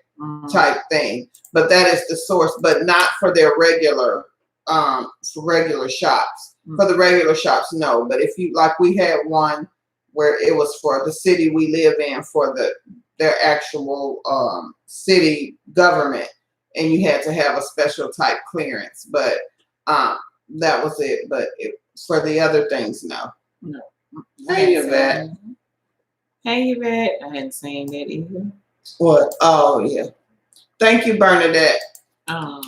type thing, but that is the source, but not for their regular shops. For the regular shops, no. But if you, like, we had one where it was for the city we live in, for their actual city government, and you had to have a special type clearance. But that was it. But for the other things, no. No. Hey, Yvette. Hey, Yvette. I hadn't seen that either. What? Oh, yeah. Thank you, Bernadette. Oh,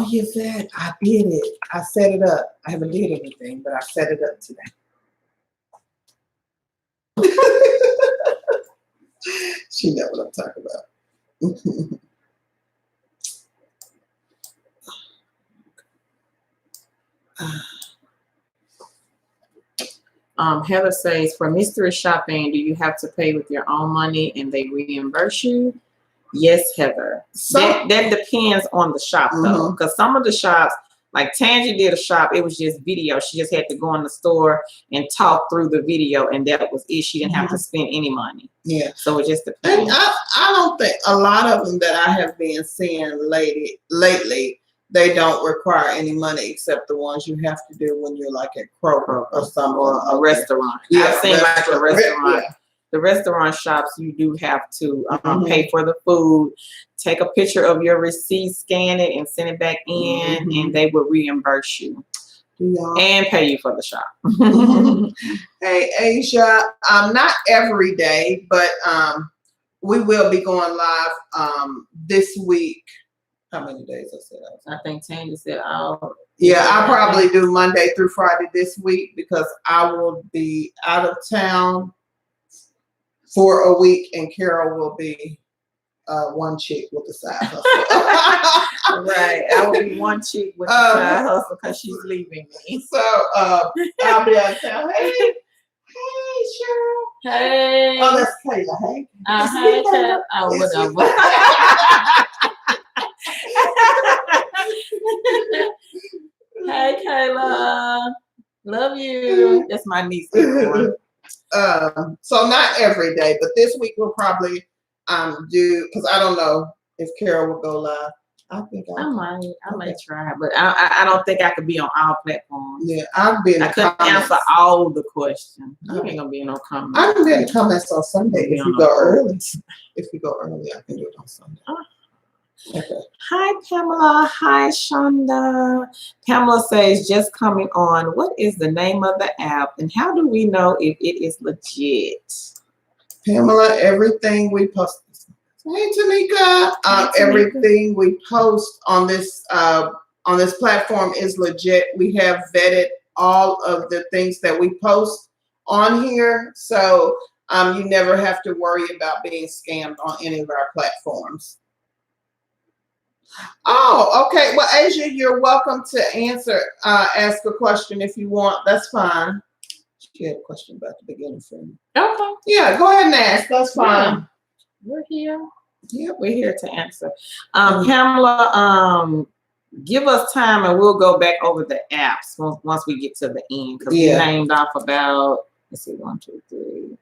Yvette, I did it. I set it up. I haven't did anything, but I set it up today. She knows what I'm talking about. Heather says, "For mystery shopping, do you have to pay with your own money and they reimburse you?" Yes, Heather. That depends on the shop, though, because some of the shops, like Tangie did a shop, it was just video. She just had to go in the store and talk through the video, and that was it. She didn't have to spend any money. Yeah. So it just depends. And I don't think a lot of them that I have been seeing lately, they don't require any money except the ones you have to do when you're like at Kroger or something, or a restaurant. Yeah, I've seen like a restaurant. Yeah. The restaurant shops, you do have to pay for the food, take a picture of your receipt, scan it, and send it back in, and they will reimburse you and pay you for the shop. Hey, Asia, not every day, but we will be going live this week. How many days I said? I think Tandy said, "Oh, yeah, I'll probably do Monday through Friday this week, because I will be out of town for a week, and Carol will be one chick with a side hustle. Right, I will be one chick with a side hustle because she's leaving me. So I'll be out of town. Hey, Cheryl. Hey. Oh, that's Kayla. Hey. Hey, Kayla. Oh, whatever. Kayla. Love you. That's my niece. So not every day, but this week we'll probably do, because I don't know if Carol will go live. I think I might try, but I don't think I could be on all platforms. Yeah, I've been. I couldn't answer all the questions. You ain't gonna be in no comments. I can be in comments on Sunday if you go early. If you go early, I can do it on Sunday. Okay. Hi, Pamela. Hi, Shonda. Pamela says, just coming on. What is the name of the app, and how do we know if it is legit? Pamela, everything we post. Hey, Tanika. Everything we post on this platform is legit. We have vetted all of the things that we post on here, so you never have to worry about being scammed on any of our platforms. Oh, okay. Well, Asia, you're welcome to ask a question if you want. That's fine. She had a question about the beginning for me. Okay. Yeah, go ahead and ask. That's fine. Yeah. We're here. Yep, we're here to answer. Pamela, give us time and we'll go back over the apps once we get to the end, because we named off about, let's see, 1, 2, 3,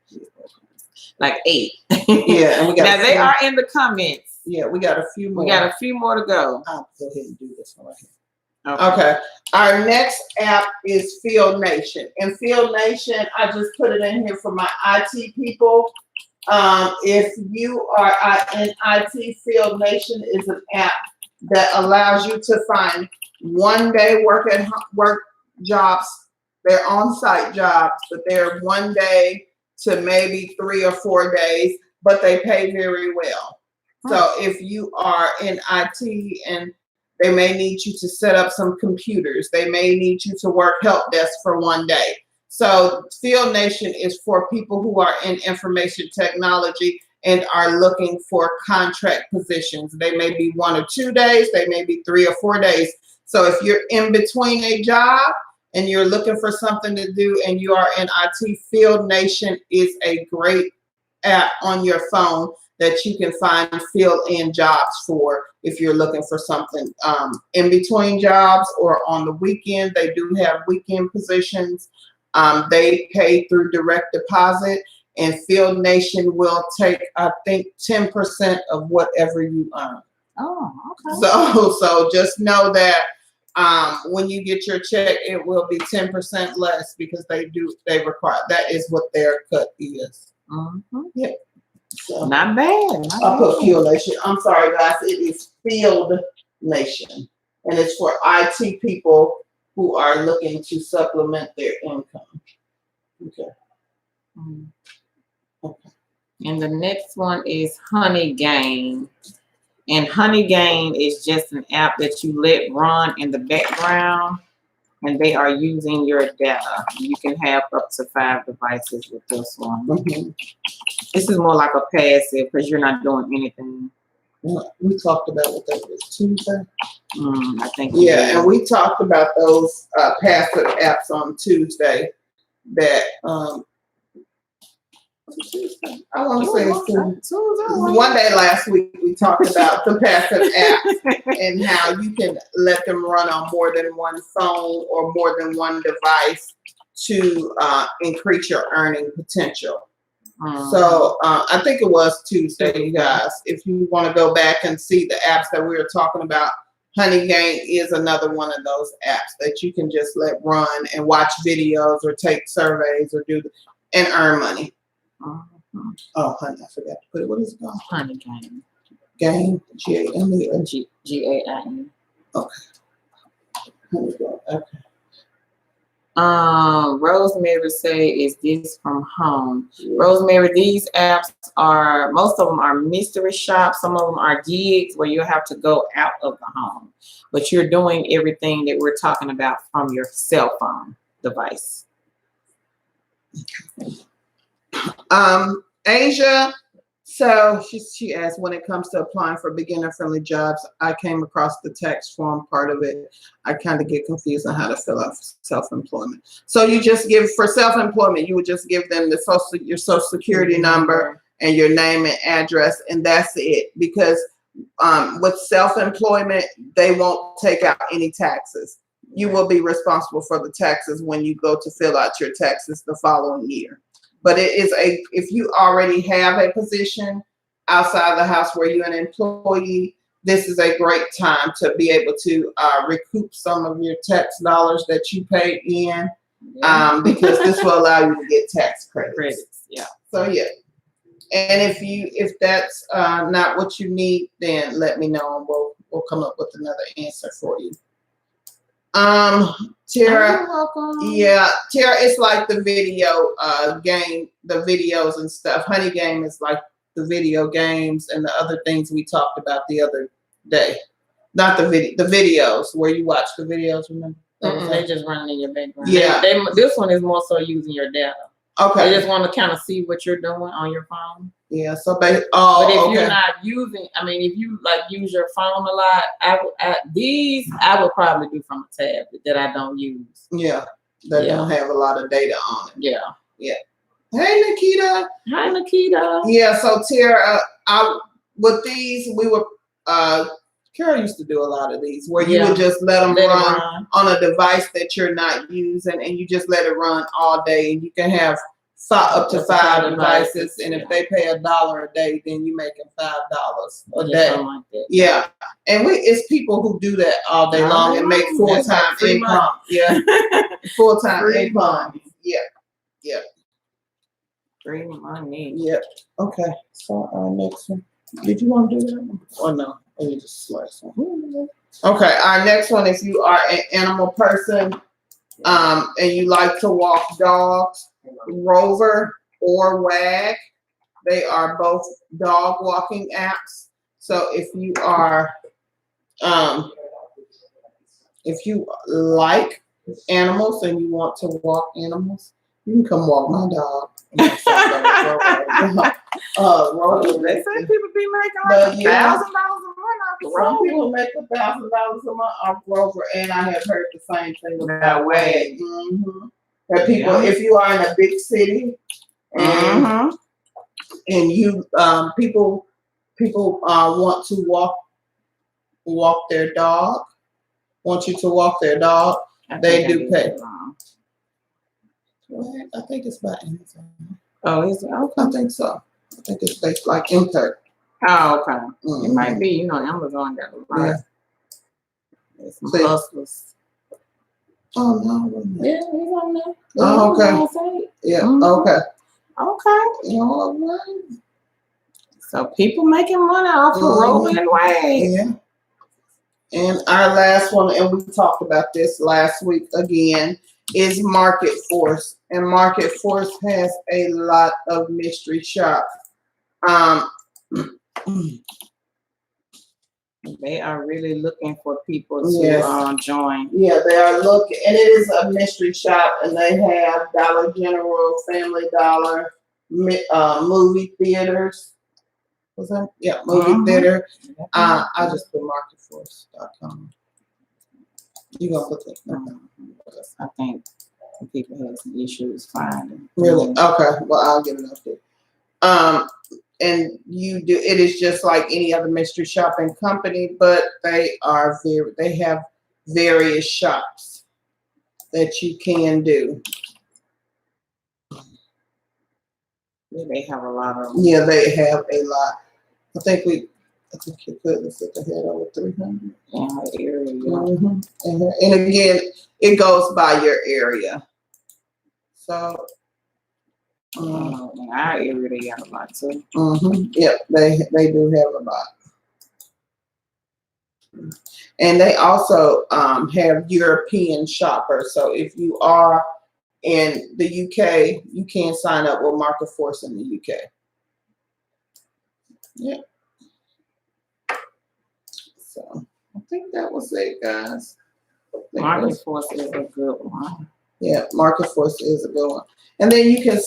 like 8. Yeah, and we got now they are in the comments. Yeah, we got a few more. We got a few more to go. I'll go ahead and do this one right here. Okay. Our next app is Field Nation. And Field Nation, I just put it in here for my IT people. If you are in IT, Field Nation is an app that allows you to find one-day work jobs. They're on-site jobs, but they're 1 day to maybe 3 or 4 days, but they pay very well. So if you are in IT and they may need you to set up some computers, they may need you to work help desk for 1 day. So Field Nation is for people who are in information technology and are looking for contract positions. They may be 1 or 2 days, they may be 3 or 4 days. So if you're in between a job and you're looking for something to do and you are in IT, Field Nation is a great app on your phone that you can find fill-in jobs for if you're looking for something in between jobs or on the weekend. They do have weekend positions. They pay through direct deposit, and Field Nation will take, I think, 10% of whatever you earn. Oh, okay. So just know that when you get your check, it will be 10% less because they require, that is what their cut is. Mm-hmm. Yeah. So, not bad. I'll put Field Nation. I'm sorry, guys. It is Field Nation, and it's for IT people who are looking to supplement their income. Okay. Okay. And the next one is Honeygain. And Honeygain is just an app that you let run in the background, and they are using your data. You can have up to 5 devices with this one. Mm-hmm. This is more like a passive because you're not doing anything. We talked about what that was, Tuesday. I think. Yeah, and we talked about those passive apps on Tuesday. That I want to say it's one day last week we talked about the passive apps and how you can let them run on more than one phone or more than one device to increase your earning potential. So I think it was Tuesday, you guys. If you want to go back and see the apps that we were talking about, Honeygain is another one of those apps that you can just let run and watch videos or take surveys or do and earn money. Oh, honey, I forgot to put it. What is it called? Honeygain. Gain, G-A-M-E. G-A-I-N. Okay. Honeygain. Okay. Rosemary say, is this from home? Rosemary, these apps are, most of them are mystery shops. Some of them are gigs where you have to go out of the home, but you're doing everything that we're talking about from your cell phone device. Asia, so she asked, when it comes to applying for beginner-friendly jobs, I came across the tax form part of it. I kind of get confused on how to fill out self-employment. So you just give, for self-employment, you would just give them your social security number and your name and address, and that's it. Because with self-employment, they won't take out any taxes. you will be responsible for the taxes when you go to fill out your taxes the following year. But it is if you already have a position outside the house where you're an employee, this is a great time to be able to recoup some of your tax dollars that you paid in, because this will allow you to get tax credits. Yeah. So yeah. And if that's not what you need, then let me know and we'll come up with another answer for you. Tara, yeah, Tara, it's like the video game, the videos and stuff. Honeygain is like the video games and the other things we talked about the other day. Not the videos where you watch the videos, remember? They just running in your background. Yeah. This one is more so using your data. Okay. They just want to kind of see what you're doing on your phone. Yeah. So but if you're not using, I mean, if you like use your phone a lot, I would probably do from a tab that I don't use. Yeah. That don't have a lot of data on it. Yeah. Yeah. Hey, Nikita. Hi, Nikita. Yeah. So Tara, with these, we were Carol used to do a lot of these where you would just let them run on a device that you're not using, and you just let it run all day, and you can have up to 5 devices, and if they pay $1 a day, then you making $5 a day. Like that. Yeah, and it's people who do that all day long and make full-time income. Yeah, full-time income. Yeah, yeah. Free money. Yep. Okay. So our next one. Did you want to do that one? Or no? Let me just select one. Okay. Our next one, if you are an animal person, and you like to walk dogs, Rover or Wag, they are both dog walking apps. So if you are, if you like animals and you want to walk animals, you can come walk my dog. Rover. They say people be making like $1,000 a month off the Some Rover. people make $1,000 a month off Rover, and I have heard the same thing about Wag. That people, if you are in a big city, and you people want to walk their dog, want you to walk their dog, they do pay. I think it's by Amazon. Oh, is it? Okay. I think so. I think it's based like import. Oh, okay. It might be. Amazon got a lot. Yeah. Some hustlers. Oh no. Yeah, he's on there. Oh, okay. Yeah. Okay. Okay. All right. So people making money off of Rover and Wag. Yeah. And our last one, and we talked about this last week again, is Market Force. And Market Force has a lot of mystery shops. They are really looking for people to join. Yeah, they are looking, and it is a mystery shop, and they have Dollar General, Family Dollar, movie theaters. Was that? Yeah, movie theater. I just put marketforce.com. You gonna put that? I think people have some issues finding. Really? Okay. Well, I'll get it up there. And it is just like any other mystery shopping company, but they have various shops that you can do. Yeah, they have a lot of them. Yeah, they have a lot. I think you could have said they had over 300. In her area. And again, it goes by your area. So in our area they got a lot too. Yep, they do have a lot. And they also have European shoppers. So if you are in the UK, you can sign up with Market Force in the UK. Yeah. So I think that was it, guys. Market Force is a good one. Yeah, Market Force is a good one. And then you can,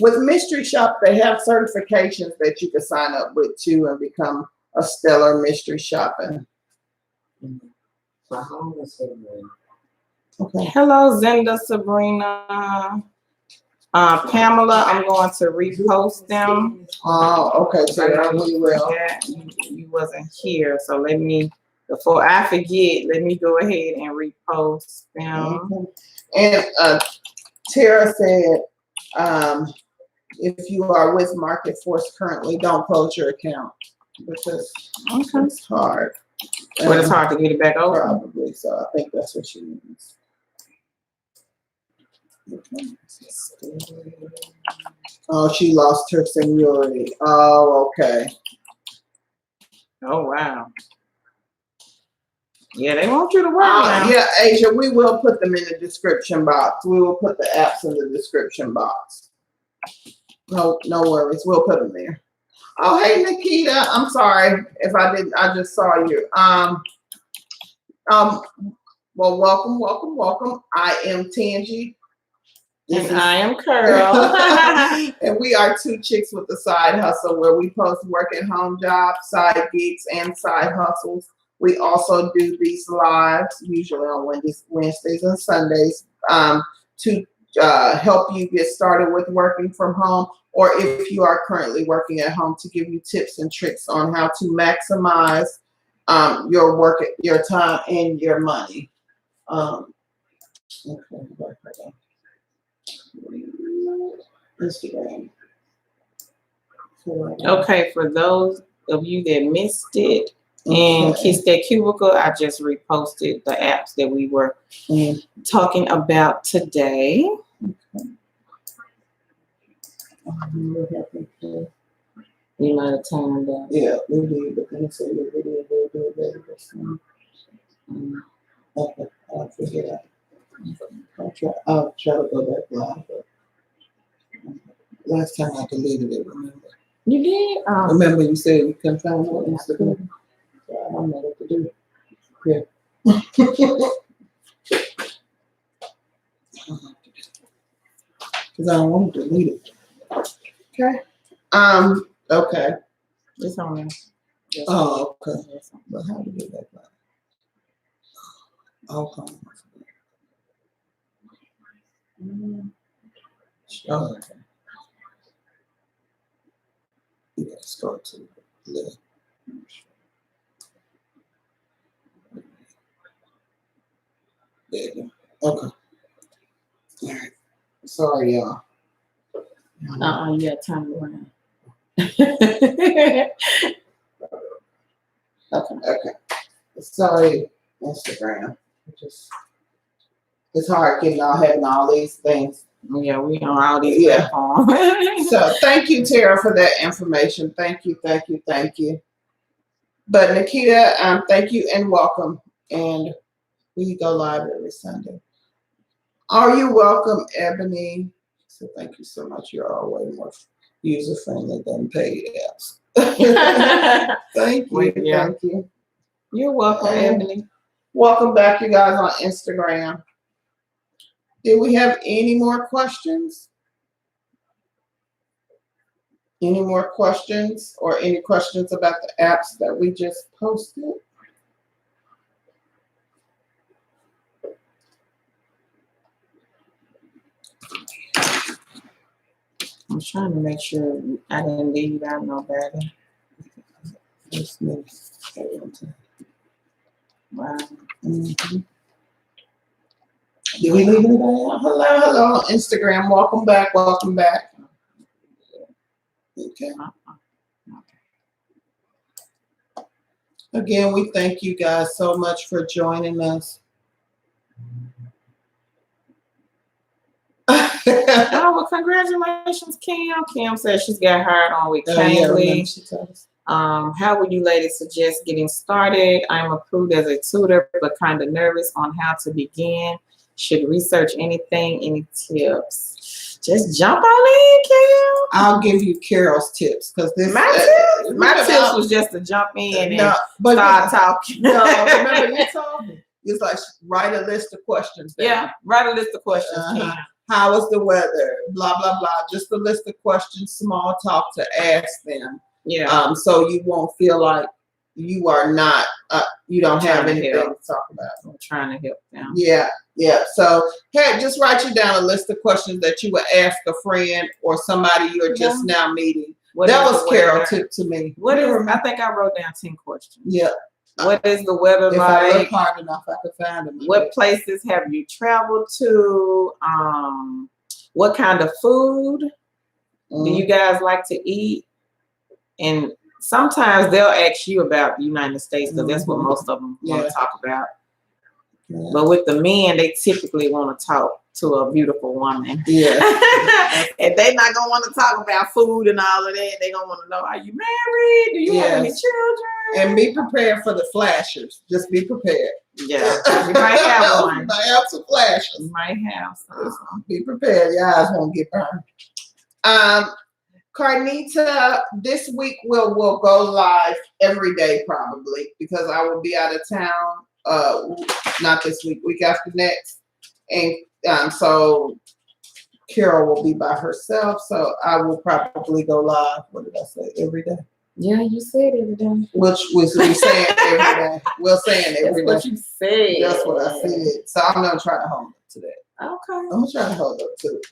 with Mystery Shop, they have certifications that you can sign up with too and become a stellar mystery shopper. Okay. Hello, Zenda, Sabrina, Pamela. I'm going to repost them. Oh, okay. So we will. You wasn't here, so let me Before I forget, let me go ahead and repost them. And Tara said, if you are with Market Force currently, don't close your account because it's hard. But it's hard to get it back over. Probably, so I think that's what she means. Oh, she lost her seniority. Oh, okay. Oh, wow. Yeah, they want you to work now. Yeah, Asia, we will put them in the description box. We will put the apps in the description box. No worries. We'll put them there. Oh, hey, Nikita. I'm sorry if I didn't. I just saw you. Well, welcome. I am Tangi. I am Curl. And we are two chicks with a side hustle where we post work at home jobs, side gigs, and side hustles. We also do these lives, usually on Wednesdays and Sundays, to help you get started with working from home, or if you are currently working at home, to give you tips and tricks on how to maximize your work, your time, and your money. Instagram. Okay, for those of you that missed it, and Kiss That Cubicle, I just reposted the apps that we were talking about today. We might have timed that. Yeah, we did, but then it said your video will do it better this time. Okay, I'll figure it out. I'll try to go back live, but last time I deleted it, remember? You did? Remember you said you couldn't find it on Instagram? So I don't know what to do. Yeah. Because I don't want to delete it. Okay. Okay. It's on there. Oh, okay. But how to get that back? Oh, okay. You gotta start to live. There you go. Okay. All right. Sorry, y'all. You got time to run. Okay. Sorry, Instagram. It's hard getting having all these things. Yeah, we on all these platforms. So thank you, Tara, for that information. Thank you. But Nikita, thank you and welcome. And we go live every Sunday. Are you welcome, Ebony? So thank you so much. You're all way more user-friendly than paid apps. Thank you. Thank you. You're welcome, Ebony. Welcome back, you guys, on Instagram. Did we have any more questions? Any more questions or any questions about the apps that we just posted? I'm trying to make sure I didn't leave out nobody. Wow. Mm-hmm. Did we leave anybody out? Hello, Instagram. Welcome back. Okay. Again, we thank you guys so much for joining us. Oh, well, congratulations, Kim. Kim says she's got hired on with Kaylee. How would you ladies suggest getting started? I'm approved as a tutor, but kind of nervous on how to begin. Should research anything? Any tips? Just jump on in, Kim. I'll give you Carol's tips because this my tips was just to jump in and start talking. No, remember you told me. It's like write a list of questions. Yeah, write a list of questions. How is the weather? Blah blah blah. Just a list of questions, small talk to ask them. Yeah. So you won't feel like you are not. You don't have anything to talk about. I'm trying to help them. Yeah. So hey, just write you down a list of questions that you would ask a friend or somebody you're just now meeting. That was Carol tip to me. I think I wrote down 10 questions. Yeah. What is the weather If I look like? hard enough, I could find them. What places have you traveled to? What kind of food do you guys like to eat? And sometimes they'll ask you about the United States because that's what most of them want to talk about. Yeah. But with the men, they typically want to talk to a beautiful woman. Yeah. And they're not going to want to talk about food and all of that. They're going to want to know, are you married? Do you have any children? And be prepared for the flashers. Just be prepared. Yeah. You might have one. You might have some flashers. You might have some. Be prepared. Your eyes won't get burned. Carnita, this week we'll go live every day probably because I will be out of town. Not this week, week after next, and so Carol will be by herself. So I will probably go live. What did I say? Every day. Yeah, you said every day. Which was we saying every day. We're saying every day. That's what you said. That's what I said. So I'm gonna try to hold up to that. Okay. I'm gonna try to hold up to it.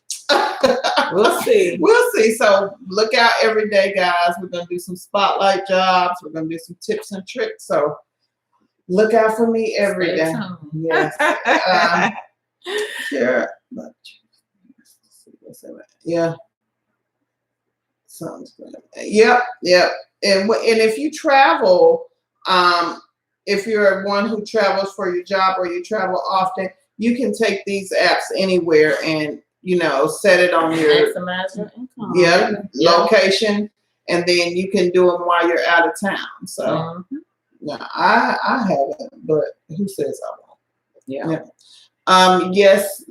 We'll see. We'll see. So look out every day, guys. We're gonna do some spotlight jobs. We're gonna do some tips and tricks. So look out for me every day. Yes. Sure. Yeah. Sounds good. Yep. And if you travel, if you're one who travels for your job or you travel often, you can take these apps anywhere and set it on your maximize your income. Location, and then you can do them while you're out of town. So. No, I haven't, but who says I won't? Yeah. Yes.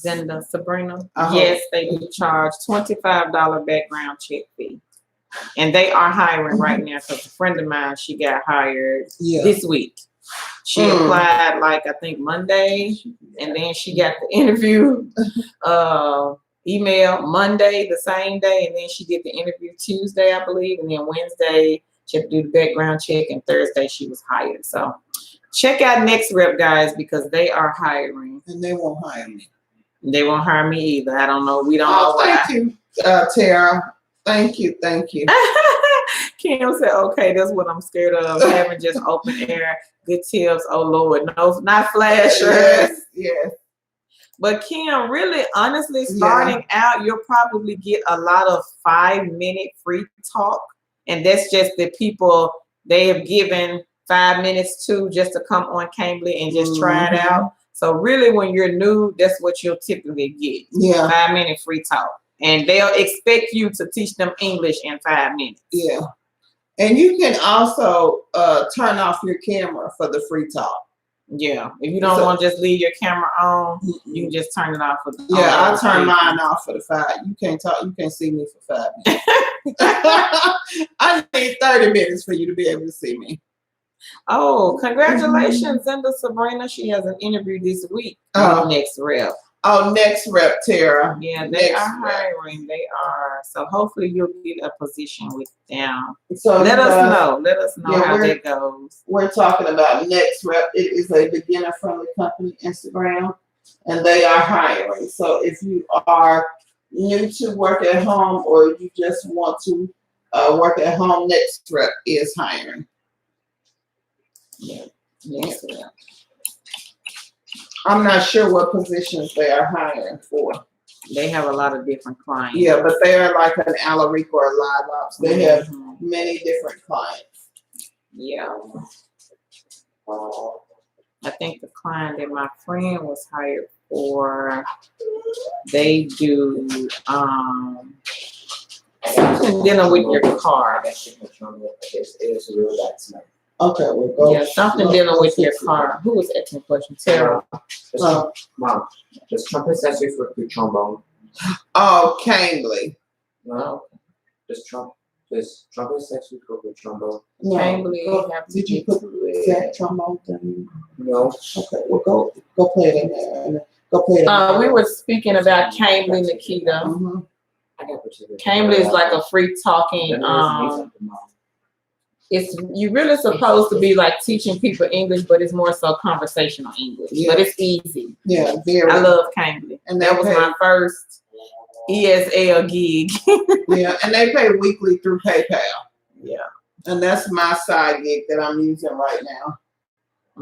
Zenda, Sabrina. Yes, they do charge $25 background check fee. And they are hiring right now because a friend of mine, she got hired this week. She applied I think Monday, and then she got the interview email Monday, the same day, and then she did the interview Tuesday, I believe, and then Wednesday she had to do the background check, and Thursday she was hired. So check out Next Rep, guys, because they are hiring. And they won't hire me. They won't hire me either. I don't know. We don't know why. Thank you, Tara. Thank you. Kim said, okay, that's what I'm scared of, having just open air, good tips. Oh, Lord. No, not flashers. Yes. But Kim, really, honestly, starting out, you'll probably get a lot of 5-minute free talk. And that's just the people they have given 5 minutes to just to come on Cambly and just try it out. So really, when you're new, that's what you'll typically get. 5-minute free talk. And they'll expect you to teach them English in 5 minutes. Yeah. And you can also turn off your camera for the free talk. Yeah. If you don't want to just leave your camera on, you can just turn it off. I'll turn mine off for the 5. You can't talk. You can't see me for 5 minutes. I need 30 minutes for you to be able to see me. Oh, congratulations, Zenda Sabrina. She has an interview this week. Next Rep. Oh, Next Rep, Tara. Yeah, they are hiring. They are. So hopefully you'll get a position with them. So let us know. Let us know how that goes. We're talking about Next Rep. It is a beginner-friendly company, Instagram, and they are hiring. So if you are new to work at home or you just want to work at home, Next Rep is hiring. Yeah. I'm not sure what positions they are hiring for. They have a lot of different clients. Yeah, but they are like an Alaric or a Live Ops. They have many different clients. Yeah. I think the client that my friend was hired for, they do something dealing with your car. Okay, we'll go. Yeah, something dealing with your car. Who was asking the question? Tara. Mom, does trumpet accessories work with trombone? Oh, Cambly. No. Does trumpet accessories work with trombone? No. Cambly. Did you put that trombone thing? No. Okay, we'll go play it in there. Go play it. We were speaking about Cambly, Nikita. Cambly is like a free talking. You're really supposed to be like teaching people English, but it's more so conversational English. Yeah. But it's easy. Yeah, very. I love Cambly. And that was my first ESL gig. Yeah, and they pay weekly through PayPal. Yeah. And that's my side gig that I'm using right now.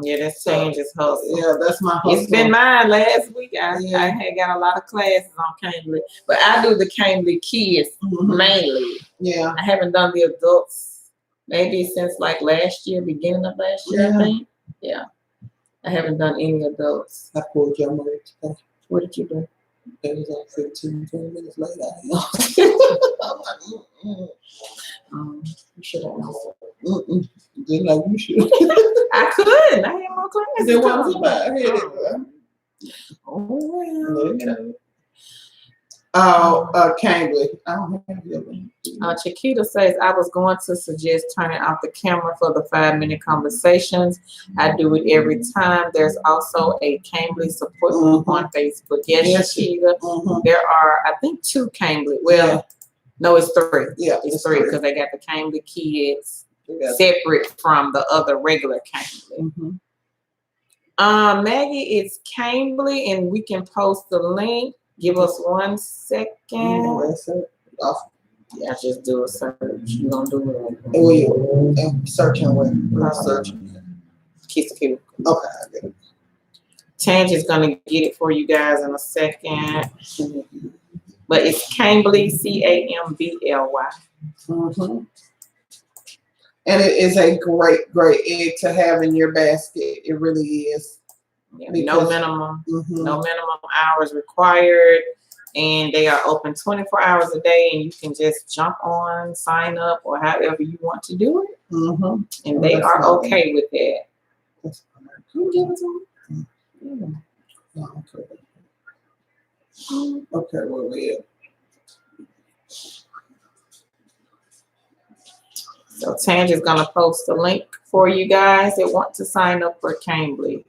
Yeah, that's Change's hustle. Yeah, that's my hustle. It's been mine last week. I Yeah. had got a lot of classes on Cambly, but I do the Cambly kids mainly. Yeah. I haven't done the adults maybe since like last year, beginning of last year, I think. Yeah. I haven't done any adults. I pulled your money today. What did you do? It was like 15, 20 minutes later. I'm like, You should have answered. Just like you should. I couldn't. I had more classes. There was about Cambly. I don't have your link. Chiquita says, I was going to suggest turning off the camera for the 5-minute conversations. I do it every time. There's also a Cambly support group on Facebook. Yes, Chiquita. There are, I think, 2 Cambly. Well, no, it's 3. Yeah, it's 3 because they got the Cambly kids separate from the other regular Cambly. Maggie, it's Cambly, and we can post the link. Give us 1 second. Yeah, just do a search. You gonna do it? Oh, yeah. Searching where? Searching. Kiss the cube. Okay, I get it. Tange is gonna get it for you guys in a second. But it's Cambly, Cambly. And it is a great, great egg to have in your basket. It really is. Yeah, no minimum hours required. And they are open 24 hours a day, and you can just jump on, sign up, or however you want to do it. And they are okay with that. Can you give it to me? Okay, where we at? So Tange is going to post a link for you guys that want to sign up for Cambly.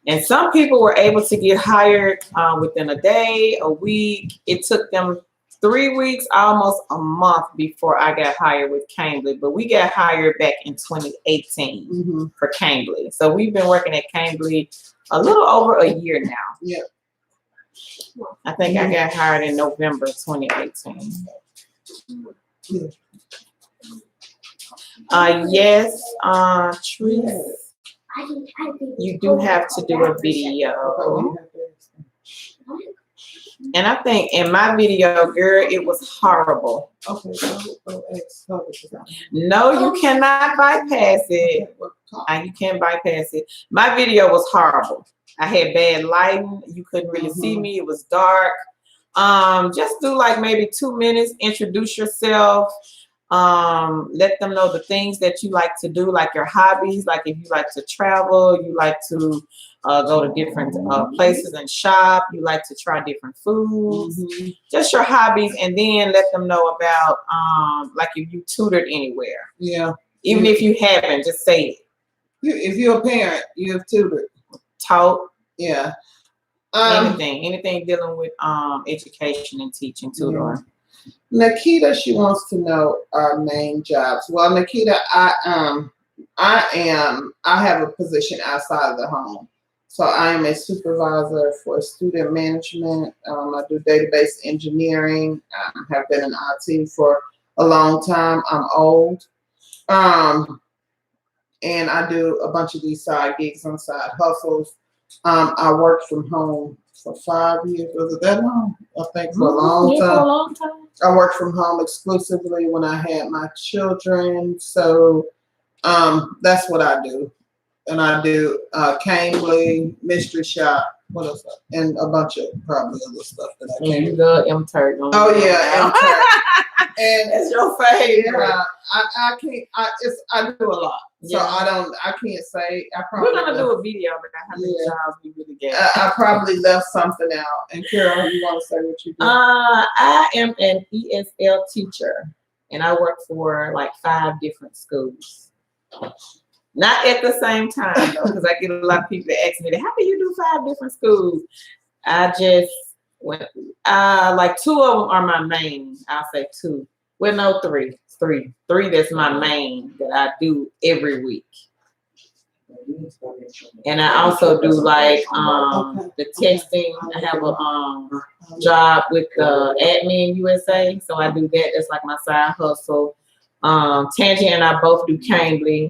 And some people were able to get hired within a day, a week. It took them 3 weeks, almost a month before I got hired with Cambly. But we got hired back in 2018 for Cambly. So we've been working at Cambly a little over a year now. Yeah. I think I got hired in November 2018. Yes, Trees. You do have to do a video. And I think in my video, girl, it was horrible. No, you cannot bypass it. You can't bypass it. My video was horrible. I had bad lighting. You couldn't really see me. It was dark. Just do like maybe 2 minutes. Introduce yourself. Let them know the things that you like to do, like your hobbies, like if you like to travel, you like to go to different places and shop, you like to try different foods, just your hobbies, and then let them know about like if you tutored anywhere. Yeah. Even if you haven't, just say it. If you're a parent, you have tutored. Taught. Yeah. Anything dealing with education and teaching, tutoring. Nikita, she wants to know our main jobs. Well, Nikita, I have a position outside of the home. So I am a supervisor for student management. I do database engineering. I have been in IT for a long time. I'm old. And I do a bunch of these side gigs and side hustles. I worked from home for 5 years. Was it that long? I think for a long time. For a long time. I worked from home exclusively when I had my children. So that's what I do. And I do Cambly, Mystery Shop, what else? And a bunch of probably other stuff that I can't. You love M-Turk. Oh yeah, M-Turk. And that's your favorite. Yeah, I can't. I do a lot, so I can't say. We're gonna do a video about how many jobs we really get. I probably left something out. And Carol, you want to say what you do? I am an ESL teacher, and I work for like 5 different schools. Not at the same time though, because I get a lot of people that ask me, "How do you do 5 different schools?" I just went. Like 2 of them are my main. I'll say 2. Well, no, 3. 3. That's my main that I do every week. And I also do like the texting. I have a job with the Admin USA, so I do that. That's like my side hustle. Tangi and I both do Cambly.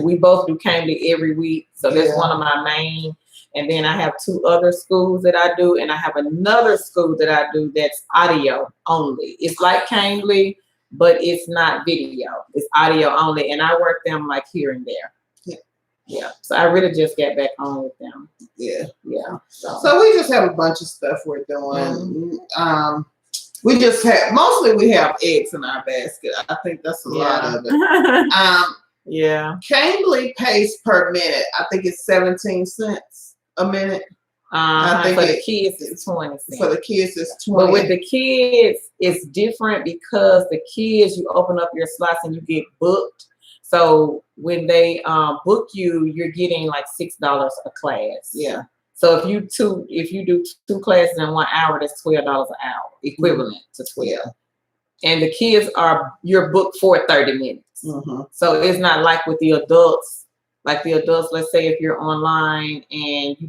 We both do Cambly every week. So that's one of my main. And then I have 2 other schools that I do. And I have another school that I do that's audio only. It's like Cambly, but it's not video. It's audio only. And I work them like here and there. Yeah. So I really just got back on with them. Yeah. So we just have a bunch of stuff we're doing. We just have, mostly we have eggs in our basket. I think that's a lot of it. Cambly pays per minute. I think it's 17 cents a minute. I think for the kids it's 20 cents. For the kids it's 20. But with the kids, it's different because the kids, you open up your slots and you get booked. So when they book you, you're getting like $6 a class. Yeah. So if you do 2 classes in 1 hour, that's $12 an hour, equivalent to 12. And the kids you're booked for 30 minutes. So it's not like with the adults. Like the adults, let's say if you're online and you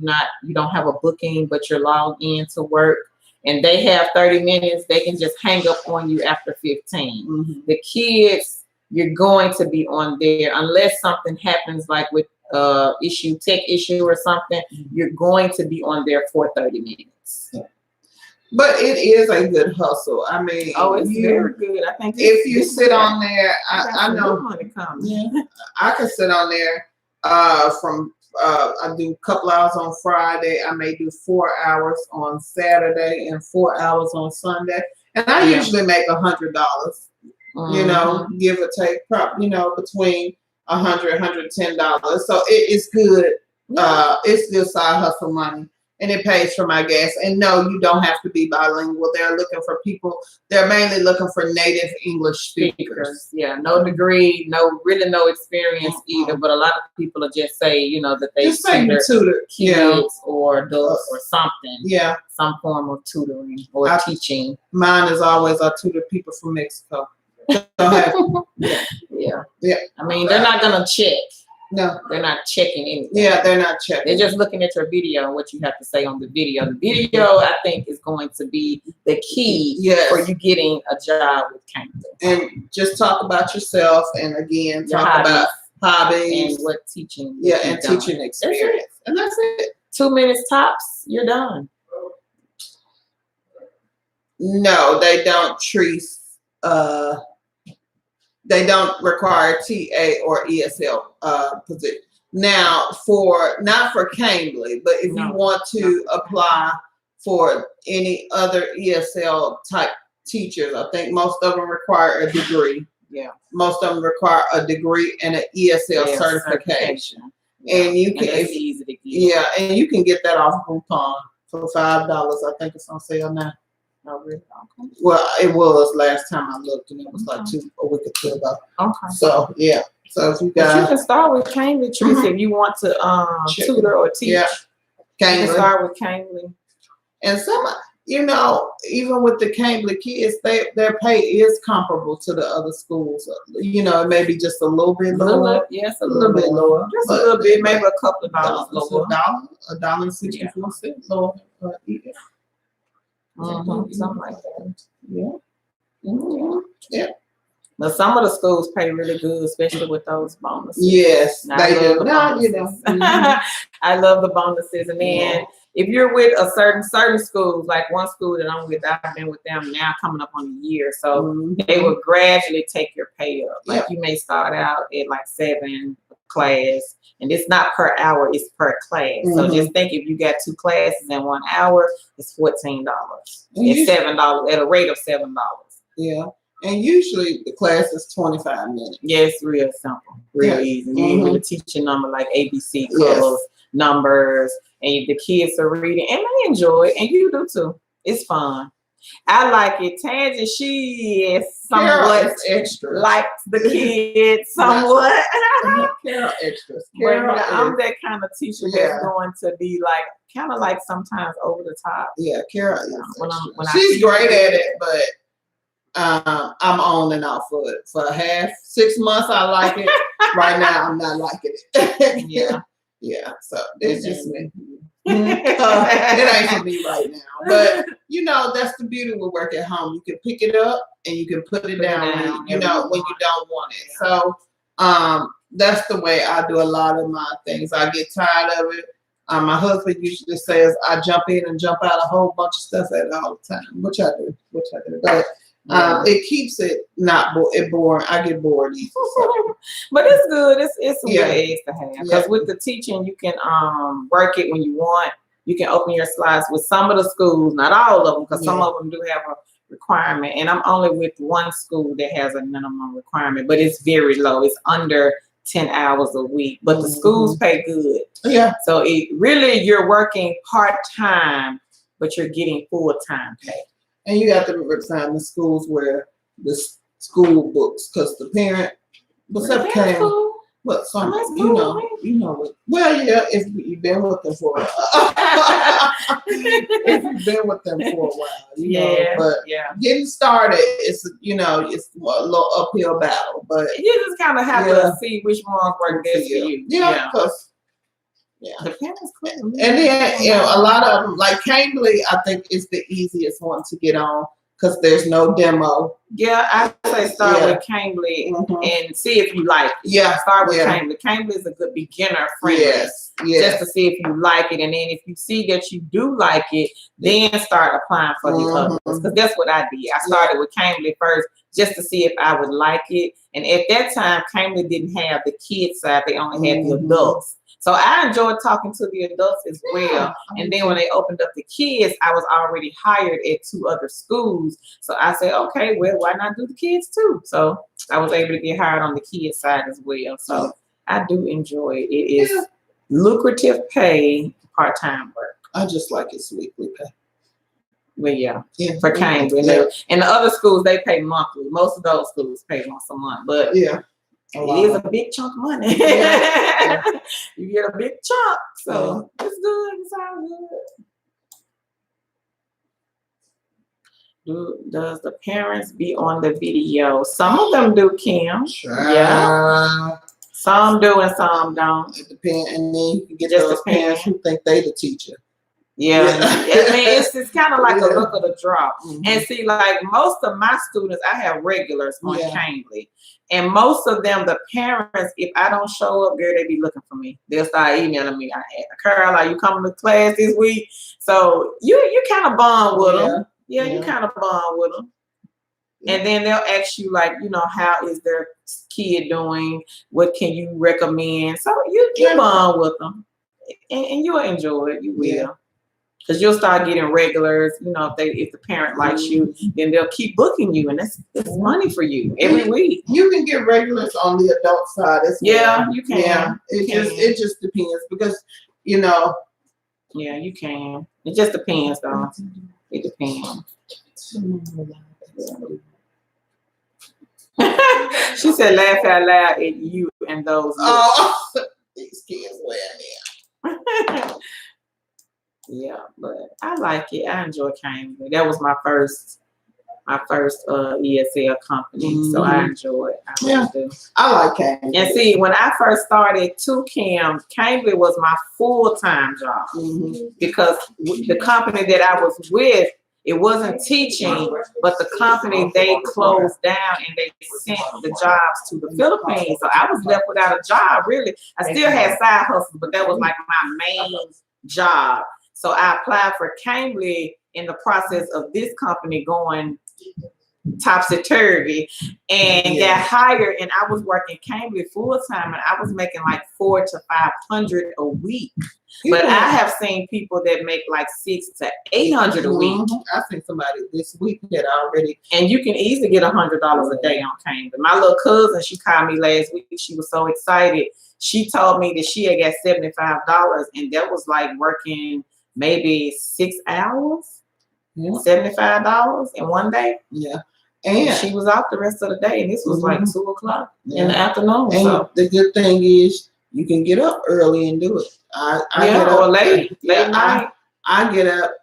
don't have a booking, but you're logged in to work and they have 30 minutes, they can just hang up on you after 15. The kids, you're going to be on there unless something happens like with tech issue or something, you're going to be on there for 30 minutes. But it is a good hustle. I mean, it's very good. I think if you sit on there, I know money comes. I can sit on there from I do a couple hours on Friday. I may do 4 hours on Saturday and 4 hours on Sunday, and I usually make $100. You know, give or take, between $100, $110. So it is good. It's good side hustle money, and it pays for my gas. And no, you don't have to be bilingual. They're looking for people. They're mainly looking for native English speakers. Yeah, no degree, no experience either. But a lot of people will just say, that they tutor kids or adults or something. Yeah, some form of tutoring or teaching. Mine is always I tutor people from Mexico. Yeah. I mean, they're not gonna check. No, they're not checking anything. Yeah, they're not checking. They're just looking at your video and what you have to say on the video. The video, I think, is going to be the key for you getting a job with Cambly. And just talk about yourself, and again, talk about hobbies and what teaching. And teaching experience, and that's it. 2 minutes tops, you're done. No, they don't treat. They don't require TA or ESL position. Now, not for Cambly, but if you want to apply for any other ESL type teachers, I think most of them require a degree. Yeah. Most of them require a degree and an ESL certification. And you can, it's easy to get. Yeah, and you can get that off Groupon for $5. I think it's on sale now. Oh, really? Okay. Well, it was last time I looked, and it was like a week or 2 ago. Okay. So yeah. So if you guys, you can start with Cambly, Tracy, if you want to tutor or teach. Yeah. You can start with Cambly. And some, even with the Cambly kids, their pay is comparable to the other schools. It may be just a little bit lower. Yes, a little bit lower. Just a little bit, maybe a couple of dollars lower. $1.64 lower. Something like that. Yeah. Now some of the schools pay really good, especially with those bonuses. Yes, they do. I love the bonuses. And then if you're with a certain schools, like one school that I'm with, I've been with them now coming up on a year. So they will gradually take your pay up. Like you may start out at like 7 class, and it's not per hour, it's per class. So just think, if you got 2 classes in 1 hour, it's $14. It's $7 at a rate of $7. Yeah. And usually the class is 25 minutes. Yeah, it's real simple, real easy. You ain't really teach a number like ABC, colors, numbers, and the kids are reading, and they enjoy it, and you do too. It's fun. I like it. Tangi, she is somewhat extra. Likes the kids somewhat. Carol extras. I'm that kind of teacher that's going to be like, kind of like sometimes over the top. Yeah, Carol is. When she's great at it, but I'm on and off for it. For 6 months, I like it. Right now, I'm not liking it. Yeah. Yeah. So it's just me. It ain't for me right now. But you know, that's the beauty with work at home. You can pick it up and you can put it down when you know when you don't want it. So that's the way I do a lot of my things. I get tired of it. My husband usually says I jump in and jump out a whole bunch of stuff at it all the time, which I do. But it keeps it not boring. I get bored easy. So. But it's good. It's some good eggs to have because with the teaching, you can work it when you want. You can open your slides with some of the schools, not all of them, because some of them do have a requirement. And I'm only with one school that has a minimum requirement, but it's very low. It's under 10 hours a week, but the schools pay good. Yeah. So it really, you're working part-time, but you're getting full-time pay. And you got to resign the schools where the school books, because the parent, what's up, Cam? But some, you know. Well, yeah, if you've been with them for a while, if you've been with them for a while, you know. But getting started, it's it's a little uphill battle. But you just kind of have to see which ones work best for you. Yeah, because the parents quit. And then a lot of them, like Cambly, I think is the easiest one to get on. Because there's no demo. Yeah, I say start with Cambly and see if you like it. Yeah. Start with Cambly. Cambly is a good beginner friendly. Yes. Just to see if you like it. And then if you see that you do like it, then start applying for the others. Because that's what I did. I started with Cambly first just to see if I would like it. And at that time, Cambly didn't have the kids side. They only had the adults. So I enjoyed talking to the adults as well. And then when they opened up the kids, I was already hired at 2 other schools. So I said, okay, well, why not do the kids too? So I was able to get hired on the kids side as well. So I do enjoy it. It is lucrative pay, part-time work. I just like it's weekly pay. Well, for Cambly. And the other schools, they pay monthly. Most of those schools pay once a month. But it is a big chunk of money. You get a big chunk, so it's good. It's all good. Does the parents be on the video? Some of them do, Kim. Yeah. Some do and some don't. It depends. And then you can get those parents who think they the teacher. Yeah. I mean, it's kind of like a look of the draw. And see, like most of my students, I have regulars on Cambly. And most of them, the parents, if I don't show up, girl, they be looking for me. They'll start emailing me. Carol, are you coming to class this week? So you kind of bond with them. Yeah, you kind of bond with them. And then they'll ask you, like, how is their kid doing? What can you recommend? So you bond with them. And you'll enjoy it. You will. Because you'll start getting regulars, if the parent likes you, then they'll keep booking you, and that's money for you every week. You can get regulars on the adult side as well. Yeah, you can. Yeah, it just depends because Yeah, you can. It just depends, though. It depends. She said, "Laugh out loud at you and those." Oh, these kids wear them. Yeah, but I like it. I enjoy Cambly. That was my first ESL company, so I enjoy it. I like Cambly. And see, when I first started Cambly was my full-time job because the company that I was with, it wasn't teaching, but the company, they closed down and they sent the jobs to the Philippines. So I was left without a job, really. I still had side hustles, but that was like my main job. So I applied for Cambly in the process of this company going topsy-turvy and got hired, and I was working Cambly full-time, and I was making like $400 to $500 a week. But I have seen people that make like $600 to $800 a week. I think somebody this week that already. And you can easily get $100 a day on Cambly. My little cousin, she called me last week. She was so excited. She told me that she had got $75, and that was like working maybe 6 hours, $75 in one day. Yeah. And she was out the rest of the day, and this was like 2 o'clock in the afternoon. And so the good thing is you can get up early and do it. I get up or late night. I get up.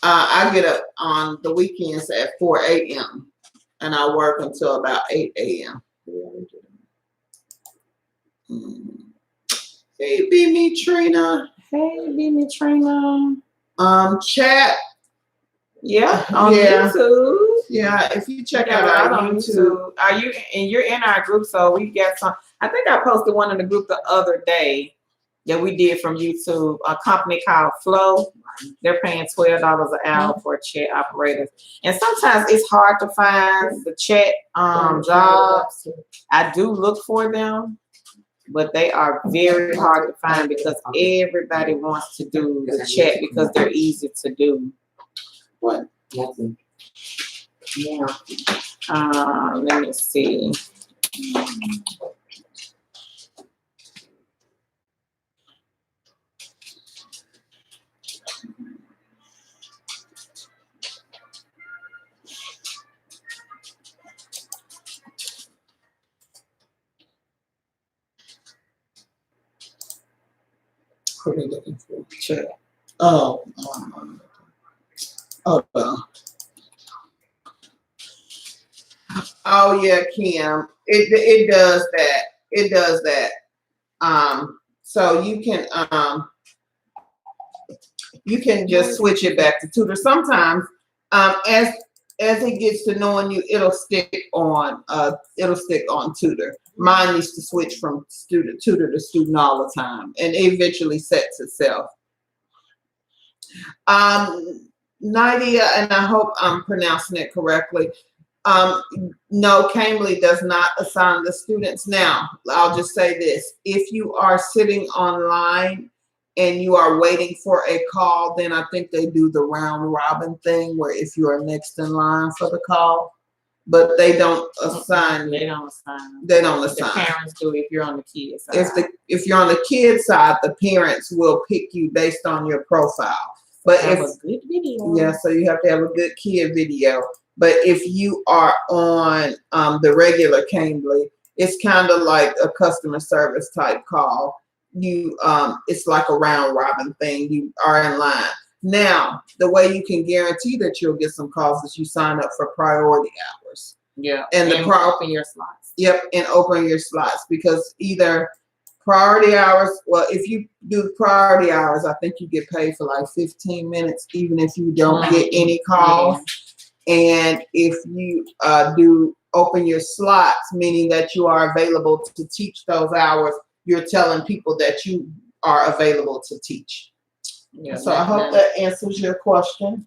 I get up on the weekends at 4 a.m. and I work until about 8 a.m. Hey, Be Me Trina. Hey, Be Me Trina. Chat. Yeah, on YouTube. Yeah, if you check Yeah, out our on YouTube. Are you? And you're in our group, so we got some. I think I posted one in the group the other day that we did from YouTube. A company called Flow. They're paying $12 an hour for chat operators, and sometimes it's hard to find the chat jobs. I do look for them, but they are very hard to find because everybody wants to do the chat because they're easy to do. What? Nothing. Yeah. Let me see. What are we looking for? Chat. Oh, oh yeah, Kim. It does that. It does that. So you can just switch it back to tutor. Sometimes, as it gets to knowing you, it'll stick on tutor. Mine used to switch from tutor to student all the time, and it eventually sets itself. Nadia, and I hope I'm pronouncing it correctly. No, Cambly does not assign the students. Now, I'll just say this. If you are sitting online and you are waiting for a call, then I think they do the round robin thing where if you are next in line for the call, but they don't assign. They don't assign. They don't assign. The parents do if you're on the kids side. If you're on the kids side, the parents will pick you based on your profile. But have a good video. Yeah, so you have to have a good kid video. But if you are on the regular Cambly, it's kind of like a customer service type call. It's like a round robin thing. You are in line. Now, the way you can guarantee that you'll get some calls is you sign up for priority hours. Yeah, and open your slots. Yep, and open your slots because either priority hours. Well, if you do priority hours, I think you get paid for like 15 minutes, even if you don't get any calls. And if you do open your slots, meaning that you are available to teach those hours, you're telling people that you are available to teach. Yeah, so I hope that answers your question.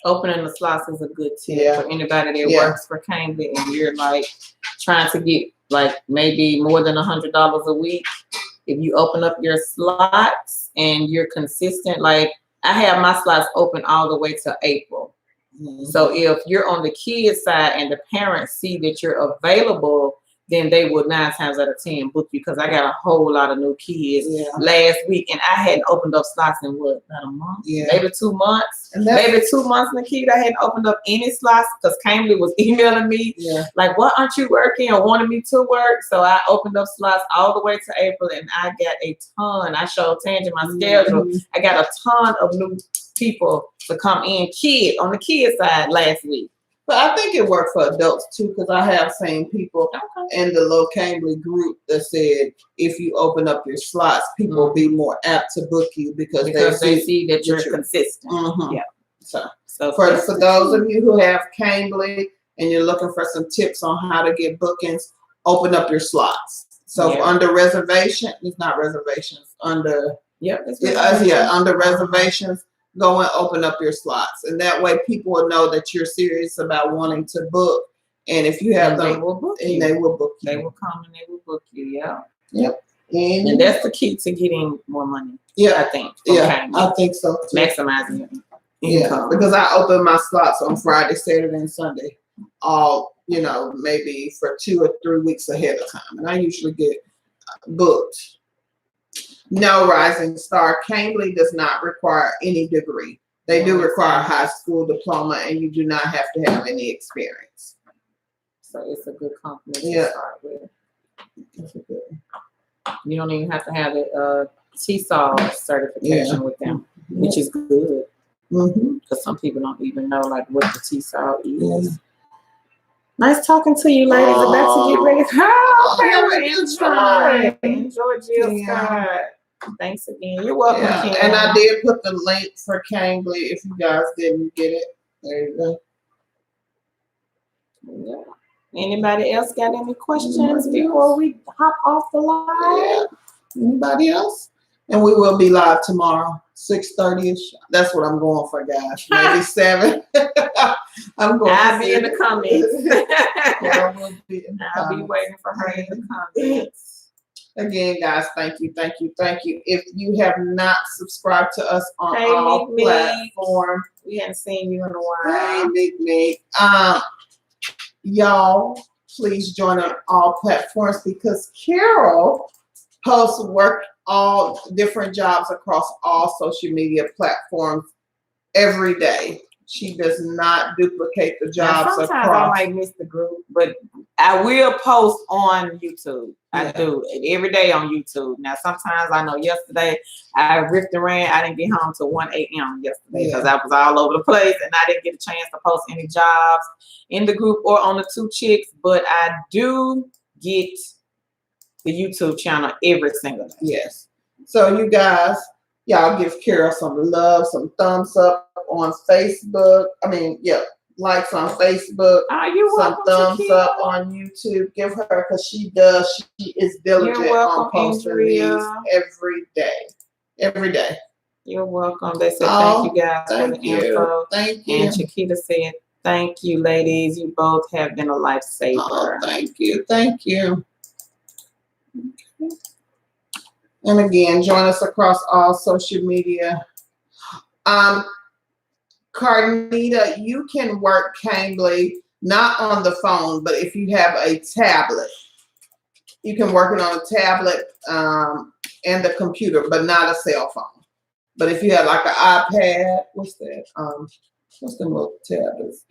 Opening the slots is a good tip for anybody that works for Cambly and you're like trying to get like maybe more than $100 a week. If you open up your slots and you're consistent, like I have my slots open all the way to April. So if you're on the kids side and the parents see that you're available, then they would 9 times out of 10 book you because I got a whole lot of new kids last week and I hadn't opened up slots in what, about a month? Maybe 2 months. Maybe 2 months in the kid I hadn't opened up any slots because Cambly was emailing me like, "What aren't you working?" or wanted me to work. So I opened up slots all the way to April and I got a ton. I showed Tangy my schedule. I got a ton of new people to come in on the kid side last week. But I think it worked for adults too, because I have seen people in the little Cambly group that said if you open up your slots, people will be more apt to book you because they see that you're consistent. Yeah. So for those of you who have Cambly and you're looking for some tips on how to get bookings, open up your slots. So under reservation, it's not reservations, under under reservations. Go and open up your slots, and that way people will know that you're serious about wanting to book. And if you have them, they will book you. They will book you. They will come and they will book you. Yeah. Yep. And that's the key to getting more money. Yeah, I think. I think so too. Maximizing your income. Yeah, because I open my slots on Friday, Saturday, and Sunday, all maybe for 2 or 3 weeks ahead of time, and I usually get booked. No, Rising Star. Cambly does not require any degree. They do require a high school diploma, and you do not have to have any experience. So it's a good company to start with. You don't even have to have a TESOL certification with them, which is good. Because some people don't even know like what the TESOL is. Nice talking to you, ladies. About to get ready. Enjoy Jill Scott. Thanks again. You're welcome, Yeah, Kim. and I did put the link for Cambly if you guys didn't get it. There you go. Yeah. Anybody else got any questions before we hop off the line? Yeah. Anybody else? And we will be live tomorrow, 6:30ish. That's what I'm going for, guys. Maybe 7. I'm going. I'll be in the comments. Yeah, we'll be in the I'll be comments. waiting for her in the comments. Again, guys, thank you. If you have not subscribed to us on Hey, all Meek Meek. platforms, We hadn't seen you in a while. hey, Meek. Y'all, please join on all platforms because Carol posts work all different jobs across all social media platforms every day. She does not duplicate the Now, jobs sometimes across. I might miss the group, but I will post on YouTube. I Yeah. do every day on YouTube. Now, sometimes I know yesterday I ripped and ran. I didn't get home till 1 a.m. yesterday because I was all over the place and I didn't get a chance to post any jobs in the group or on the Two Chicks. But I do get the YouTube channel every single day. Yes. So you guys, y'all give Carol some love, some thumbs up on Facebook. Likes on Facebook. You're Some welcome, thumbs Shakira. up on YouTube. Give her because she is diligent You're welcome, on posting Andrea. these every day. Every day. You're welcome. They said thank you guys for the Thank you. info. Thank you. And Chiquita said, thank you, ladies. You both have been a lifesaver. Oh, thank you. Thank you. Okay. And again, join us across all social media. Carnita, you can work Cambly not on the phone, but if you have a tablet, you can work it on a tablet and the computer, but not a cell phone. But if you have like an iPad, what's that? What's the little tablets?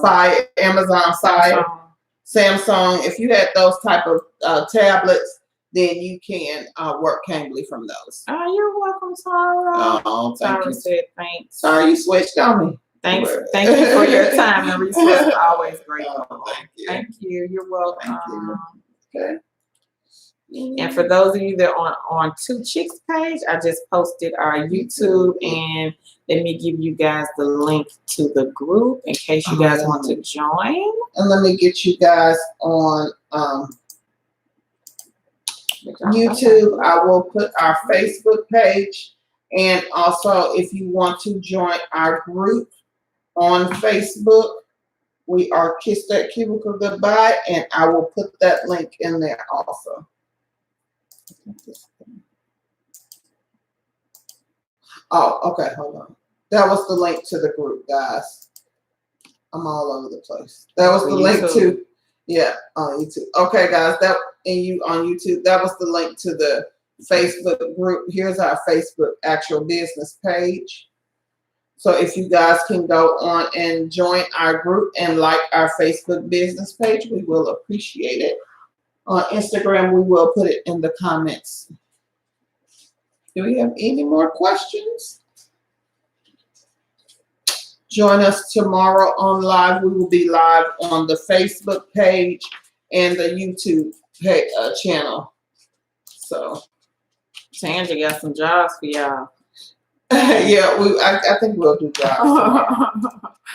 Fire, Amazon Fire, Samsung. If you had those type of tablets, then you can work Cambly from those. Oh, you're welcome, Tara. Oh, thank Tara you. said thanks. Sorry, you switched on me. Thank you for your time and resources. Always grateful. Thank you. Thank you. You're welcome. Okay. And for those of you that are on Two Chicks page, I just posted our YouTube, and let me give you guys the link to the group in case you guys want to join. And let me get you guys on YouTube. I will put our Facebook page, and also if you want to join our group on Facebook, we are Kiss That Cubicle Goodbye, and I will put that link in there also. Oh, okay, hold on. That was the link to the group, guys. I'm all over the place. That was the link to, on YouTube. Okay, guys, on YouTube, that was the link to the Facebook group. Here's our Facebook actual business page. So if you guys can go on and join our group and like our Facebook business page, we will appreciate it. On Instagram, we will put it in the comments. Do we have any more questions? Join us tomorrow on live. We will be live on the Facebook page and the YouTube channel. So, Tandra got some jobs for y'all. yeah, I think we'll do jobs tomorrow.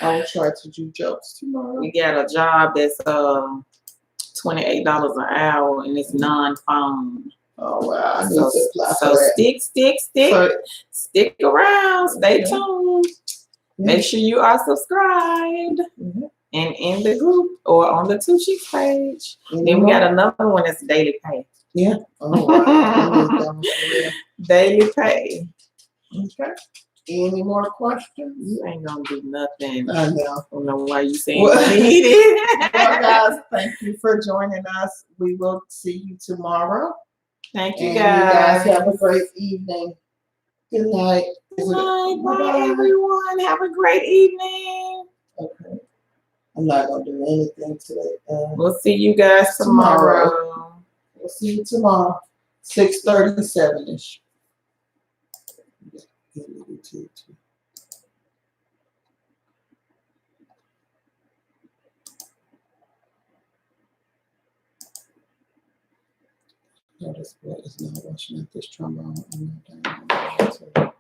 I'll try to do jobs tomorrow. We got a job that's $28 an hour, and it's non-phone. Oh wow! I need to apply for that. Stick around. Stay tuned. Yeah. Make sure you are subscribed and in the group or on the Two Chicks page. Then we got another one that's daily pay. Yeah. Oh wow! Daily pay. Okay. Any more questions? You ain't gonna do nothing. I know. I don't know why you saying you need it. Well, guys, thank you for joining us. We will see you tomorrow. Thank you, and guys. You guys have a great evening. Good night. Good night. Bye, everyone. Have a great evening. Okay. I'm not gonna do anything today. We'll see you guys tomorrow. We'll see you tomorrow, 6:37ish. Notice what is not washing out this trombone. I'm not done.